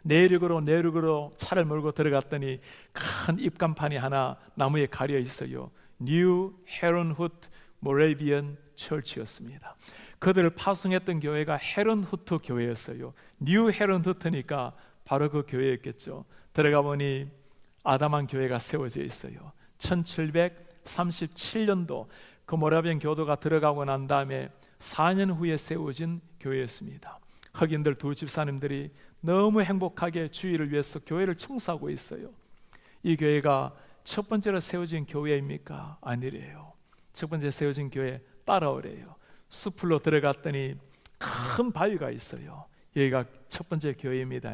내륙으로 차를 몰고 들어갔더니 큰 입간판이 하나 나무에 가려 있어요. New Herrnhut Moravian Church였습니다. 그들을 파송했던 교회가 헤른후트 교회였어요. New Herrnhut니까 바로 그 교회였겠죠. 들어가 보니 아담한 교회가 세워져 있어요. 1737년도 그 모라비안 교도가 들어가고 난 다음에 4년 후에 세워진 교회였습니다. 흑인들 두 집사님들이 너무 행복하게 주일을 위해서 교회를 청소하고 있어요. 이 교회가 첫 번째로 세워진 교회입니까? 아니래요. 첫 번째 세워진 교회 따라오래요. 숲으로 들어갔더니 큰 바위가 있어요. 여기가 첫 번째 교회입니다.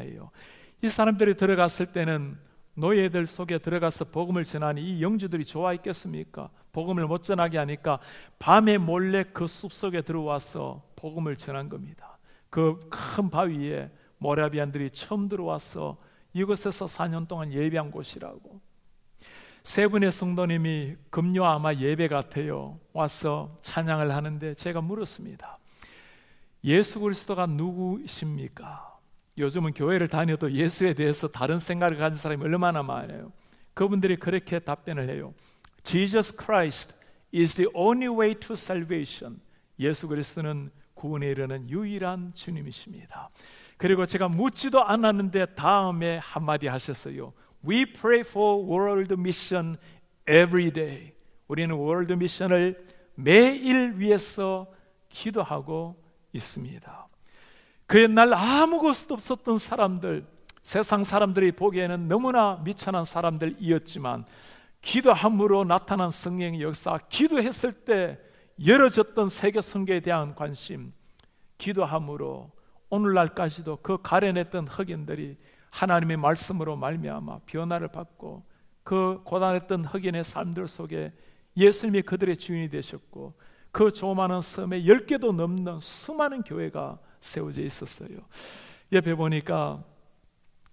이 사람들이 들어갔을 때는 노예들 속에 들어가서 복음을 전하니 이 영주들이 좋아했겠습니까? 복음을 못 전하게 하니까 밤에 몰래 그 숲속에 들어와서 복음을 전한 겁니다. 그 큰 바위에 모라비안들이 처음 들어와서 이곳에서 4년 동안 예배한 곳이라고. 세 분의 성도님이 금요 아마 예배 같아요. 와서 찬양을 하는데 제가 물었습니다. 예수 그리스도가 누구십니까? 요즘은 교회를 다녀도 예수에 대해서 다른 생각을 가진 사람이 얼마나 많아요. 그분들이 그렇게 답변을 해요. Jesus Christ is the only way to salvation. 예수 그리스도는 구원에 이르는 유일한 주님이십니다. 그리고 제가 묻지도 않았는데 다음에 한마디 하셨어요. We pray for world mission every day. 우리는 월드 미션을 매일 위해서 기도하고 있습니다. 그 옛날 아무것도 없었던 사람들, 세상 사람들이 보기에는 너무나 미천한 사람들이었지만 기도함으로 나타난 성령의 역사, 기도했을 때 열어졌던 세계 선교에 대한 관심, 기도함으로 오늘날까지도 그 가려냈던 흑인들이 하나님의 말씀으로 말미암아 변화를 받고 그 고단했던 흑인의 삶들 속에 예수님이 그들의 주인이 되셨고 그 조그마한 섬에 10개도 넘는 수많은 교회가 세워져 있었어요. 옆에 보니까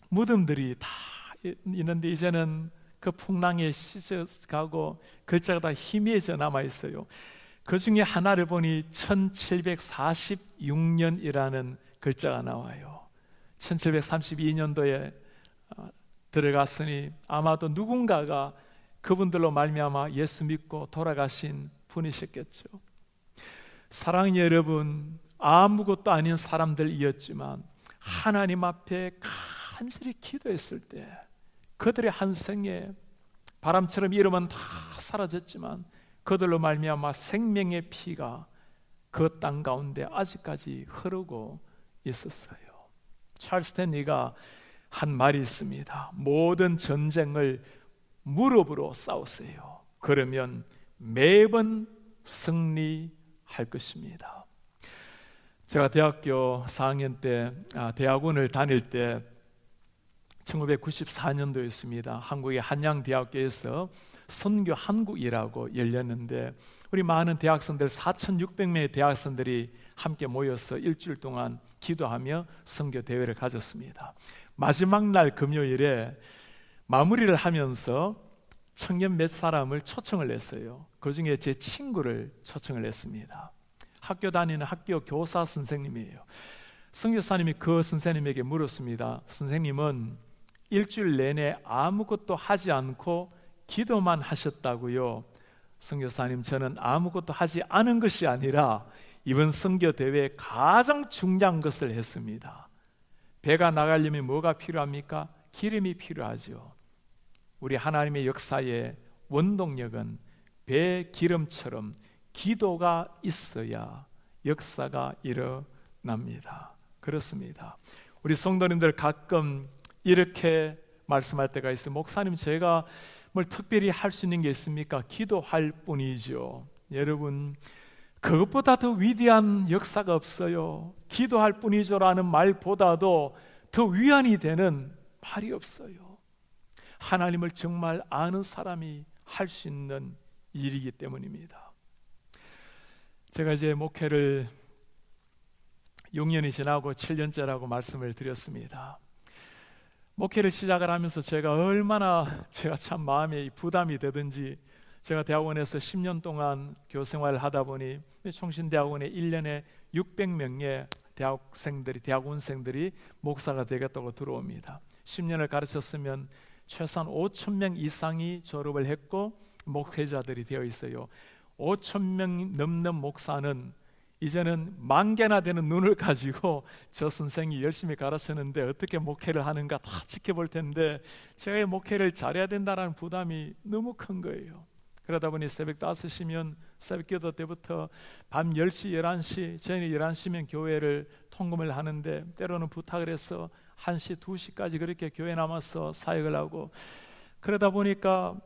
무덤들이 다 있는데 이제는 그 풍랑에 씻어가고 글자가 다 희미해져 남아있어요. 그 중에 하나를 보니 1746년이라는 글자가 나와요. 1732년도에 들어갔으니 아마도 누군가가 그분들로 말미암아 예수 믿고 돌아가신 분이셨겠죠. 사랑하는 여러분, 아무것도 아닌 사람들이었지만 하나님 앞에 간절히 기도했을 때 그들의 한 생에 바람처럼 이름은 다 사라졌지만 그들로 말미암아 생명의 피가 그 땅 가운데 아직까지 흐르고 있었어요. 찰스 스탠리가 한 말이 있습니다. 모든 전쟁을 무릎으로 싸우세요. 그러면 매번 승리할 것입니다. 제가 대학교 4학년 때 대학원을 다닐 때 1994년도였습니다. 한국의 한양대학교에서 선교 한국이라고 열렸는데 우리 많은 대학생들 4,600명의 대학생들이 함께 모여서 일주일 동안 기도하며 선교 대회를 가졌습니다. 마지막 날 금요일에 마무리를 하면서 청년 몇 사람을 초청을 했어요. 그 중에 제 친구를 초청을 했습니다. 학교 다니는 학교 교사 선생님이에요. 선교사님이 그 선생님에게 물었습니다. 선생님은 일주일 내내 아무것도 하지 않고 기도만 하셨다고요? 선교사님, 저는 아무것도 하지 않은 것이 아니라 이번 선교 대회에 가장 중요한 것을 했습니다. 배가 나가려면 뭐가 필요합니까? 기름이 필요하죠. 우리 하나님의 역사의 원동력은 배 기름처럼 기도가 있어야 역사가 일어납니다. 그렇습니다. 우리 성도님들 가끔 이렇게 말씀할 때가 있어요. 목사님, 제가 뭘 특별히 할 수 있는 게 있습니까? 기도할 뿐이죠. 여러분, 그것보다 더 위대한 역사가 없어요. 기도할 뿐이죠 라는 말보다도 더 위안이 되는 말이 없어요. 하나님을 정말 아는 사람이 할 수 있는 일이기 때문입니다. 제가 이제 목회를 6년이 지나고 7년째라고 말씀을 드렸습니다. 목회를 시작을 하면서 제가 참 마음에 부담이 되든지 제가 대학원에서 10년 동안 교생활을 하다 보니 총신대학원에 1년에 600명의 대학원생들이 목사가 되겠다고 들어옵니다. 10년을 가르쳤으면 최소한 5,000명 이상이 졸업을 했고 목회자들이 되어 있어요. 5,000명 넘는 목사는 이제는 10,000개나 되는 눈을 가지고 저 선생이 열심히 가르쳤는데 어떻게 목회를 하는가 다 지켜볼 텐데 제가 목회를 잘해야 된다는 부담이 너무 큰 거예요. 그러다 보니 새벽 5시면 새벽 기도 때부터 밤 10시, 11시, 저희는 11시면 교회를 통금을 하는데 때로는 부탁을 해서 1시, 2시까지 그렇게 교회 남아서 사역을 하고 그러다 보니까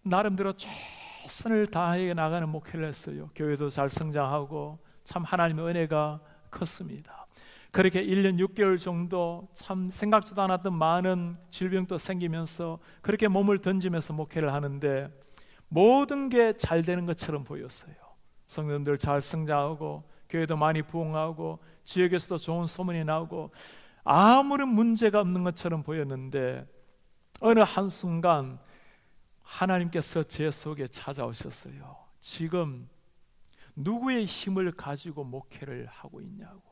나름대로 최선을 다해 나가는 목회를 했어요. 교회도 잘 성장하고 참 하나님의 은혜가 컸습니다. 그렇게 1년 6개월 정도 참 생각지도 않았던 많은 질병도 생기면서 그렇게 몸을 던지면서 목회를 하는데 모든 게 잘 되는 것처럼 보였어요. 성도들 잘 성장하고 교회도 많이 부흥하고 지역에서도 좋은 소문이 나오고 아무런 문제가 없는 것처럼 보였는데 어느 한순간 하나님께서 제 속에 찾아오셨어요. 지금 누구의 힘을 가지고 목회를 하고 있냐고.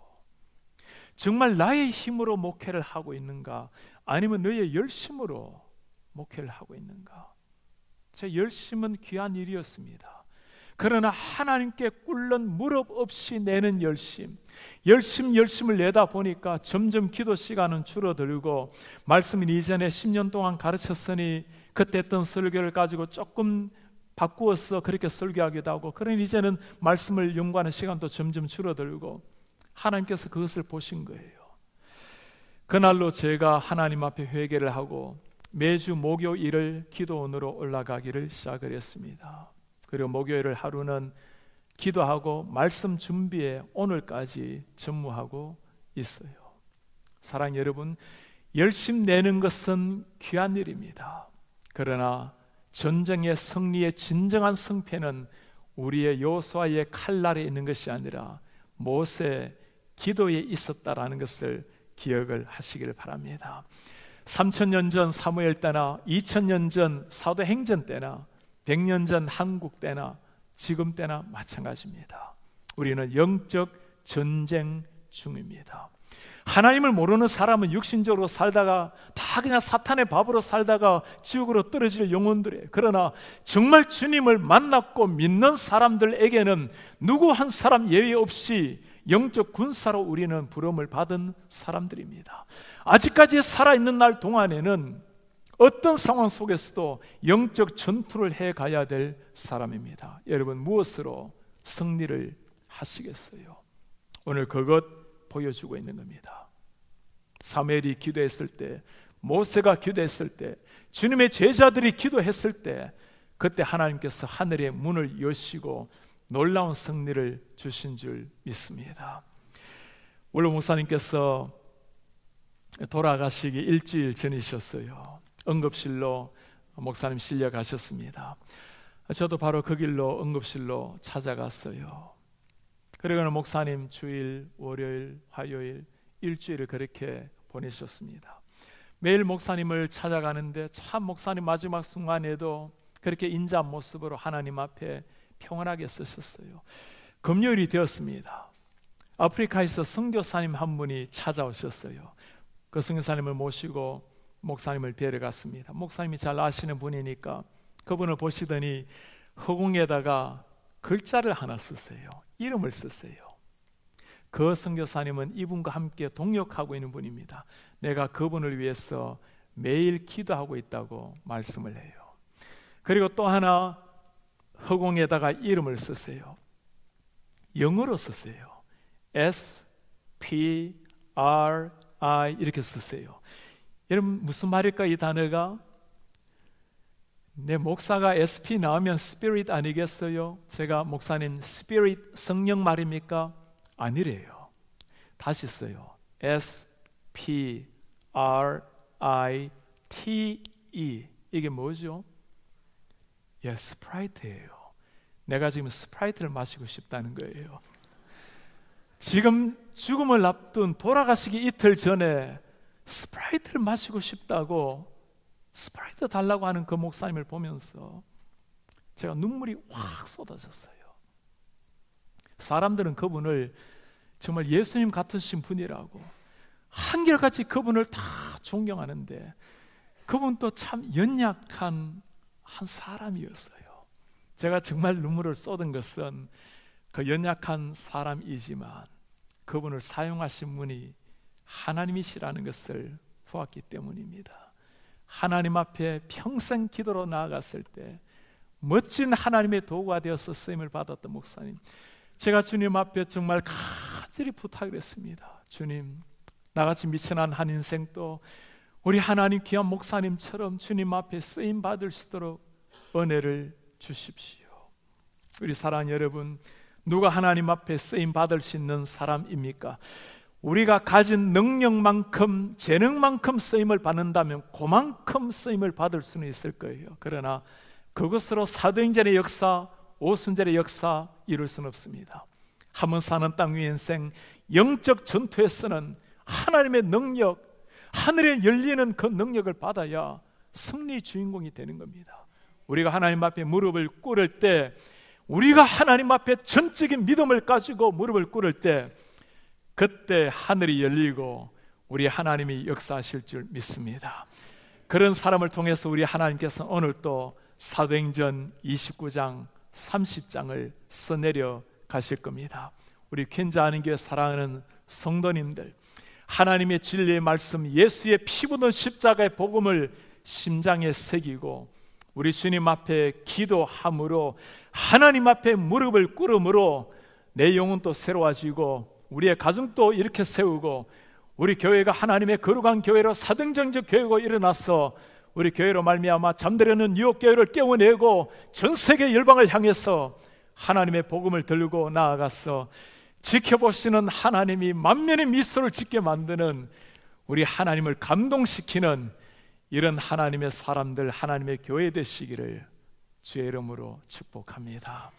정말 나의 힘으로 목회를 하고 있는가? 아니면 너의 열심으로 목회를 하고 있는가? 제 열심은 귀한 일이었습니다. 그러나 하나님께 꿇는 무릎 없이 내는 열심을 내다 보니까 점점 기도 시간은 줄어들고, 말씀은 이전에 10년 동안 가르쳤으니 그때 했던 설교를 가지고 조금 바꾸어서 그렇게 설교하기도 하고, 그러니 이제는 말씀을 연구하는 시간도 점점 줄어들고, 하나님께서 그것을 보신 거예요. 그날로 제가 하나님 앞에 회개를 하고 매주 목요일을 기도원으로 올라가기를 시작을 했습니다. 그리고 목요일 하루는 기도하고 말씀 준비에 오늘까지 전무하고 있어요. 사랑 여러분, 열심 내는 것은 귀한 일입니다. 그러나 전쟁의 승리의 진정한 승패는 우리의 여호수아의 칼날에 있는 것이 아니라 모세 기도에 있었다라는 것을 기억을 하시길 바랍니다. 3000년 전 사무엘 때나 2000년 전 사도행전 때나 100년 전 한국 때나 지금 때나 마찬가지입니다. 우리는 영적 전쟁 중입니다. 하나님을 모르는 사람은 육신적으로 살다가 다 그냥 사탄의 밥으로 살다가 지옥으로 떨어질 영혼들이에요. 그러나 정말 주님을 만났고 믿는 사람들에게는 누구 한 사람 예외 없이 영적 군사로 우리는 부름을 받은 사람들입니다. 아직까지 살아있는 날 동안에는 어떤 상황 속에서도 영적 전투를 해가야 될 사람입니다. 여러분, 무엇으로 승리를 하시겠어요? 오늘 그것 보여주고 있는 겁니다. 사무엘이 기도했을 때, 모세가 기도했을 때, 주님의 제자들이 기도했을 때, 그때 하나님께서 하늘의 문을 여시고 놀라운 승리를 주신 줄 믿습니다. 원로 목사님께서 돌아가시기 일주일 전이셨어요. 응급실로 목사님 실려가셨습니다. 저도 바로 그 길로 응급실로 찾아갔어요. 그리고는 목사님 주일, 월요일, 화요일 일주일을 그렇게 보내셨습니다. 매일 목사님을 찾아가는데 참 목사님 마지막 순간에도 그렇게 인자한 모습으로 하나님 앞에 평안하게 쓰셨어요. 금요일이 되었습니다. 아프리카에서 선교사님 한 분이 찾아오셨어요. 그 선교사님을 모시고 목사님을 뵈러 갔습니다. 목사님이 잘 아시는 분이니까 그분을 보시더니 허공에다가 글자를 하나 쓰세요. 이름을 쓰세요. 그 선교사님은 이분과 함께 동역하고 있는 분입니다. 내가 그분을 위해서 매일 기도하고 있다고 말씀을 해요. 그리고 또 하나 허공에다가 이름을 쓰세요. 영어로 쓰세요. S-P-R-I 이렇게 쓰세요. 여러분 무슨 말일까? 이 단어가 내 목사가 SP 나오면 Spirit 아니겠어요? 제가 목사님 Spirit 성령 말입니까? 아니래요. 다시 써요. S-P-R-I-T-E 이게 뭐죠? 예, 스프라이트예요. 내가 지금 스프라이트를 마시고 싶다는 거예요. 지금 죽음을 앞둔 돌아가시기 이틀 전에 스프라이트를 마시고 싶다고 스프라이트 달라고 하는 그 목사님을 보면서 제가 눈물이 확 쏟아졌어요. 사람들은 그분을 정말 예수님 같으신 분이라고 한결같이 그분을 다 존경하는데 그분도 참 연약한 한 사람이었어요. 제가 정말 눈물을 쏟은 것은 그 연약한 사람이지만 그분을 사용하신 분이 하나님이시라는 것을 보았기 때문입니다. 하나님 앞에 평생 기도로 나아갔을 때 멋진 하나님의 도구가 되어서 쓰임을 받았던 목사님, 제가 주님 앞에 정말 간절히 부탁을 했습니다. 주님, 나같이 미천한 한 인생도 우리 하나님 귀한 목사님처럼 주님 앞에 쓰임 받을 수 있도록 은혜를 주십시오. 우리 사랑 여러분, 누가 하나님 앞에 쓰임 받을 수 있는 사람입니까? 우리가 가진 능력만큼, 재능만큼 쓰임을 받는다면 그만큼 쓰임을 받을 수는 있을 거예요. 그러나 그것으로 사도행전의 역사, 오순절의 역사 이룰 수는 없습니다. 한번 사는 땅 위의 인생, 영적 전투에서는 하나님의 능력, 하늘에 열리는 그 능력을 받아야 승리 주인공이 되는 겁니다. 우리가 하나님 앞에 무릎을 꿇을 때, 우리가 하나님 앞에 전적인 믿음을 가지고 무릎을 꿇을 때 그때 하늘이 열리고 우리 하나님이 역사하실 줄 믿습니다. 그런 사람을 통해서 우리 하나님께서 오늘 또 사도행전 29장 30장을 써내려 가실 겁니다. 우리 괜찮은 교회 사랑하는 성도님들, 하나님의 진리의 말씀, 예수의 피 묻은 십자가의 복음을 심장에 새기고 우리 주님 앞에 기도함으로, 하나님 앞에 무릎을 꿇음으로 내 영혼도 새로워지고 우리의 가정도 이렇게 세우고 우리 교회가 하나님의 거룩한 교회로 사등정적 교회가 일어나서 우리 교회로 말미암아 잠들어있는 뉴욕 교회를 깨워내고 전 세계 열방을 향해서 하나님의 복음을 들고 나아가서 지켜보시는 하나님이 만면의 미소를 짓게 만드는, 우리 하나님을 감동시키는 이런 하나님의 사람들, 하나님의 교회 되시기를 주의 이름으로 축복합니다.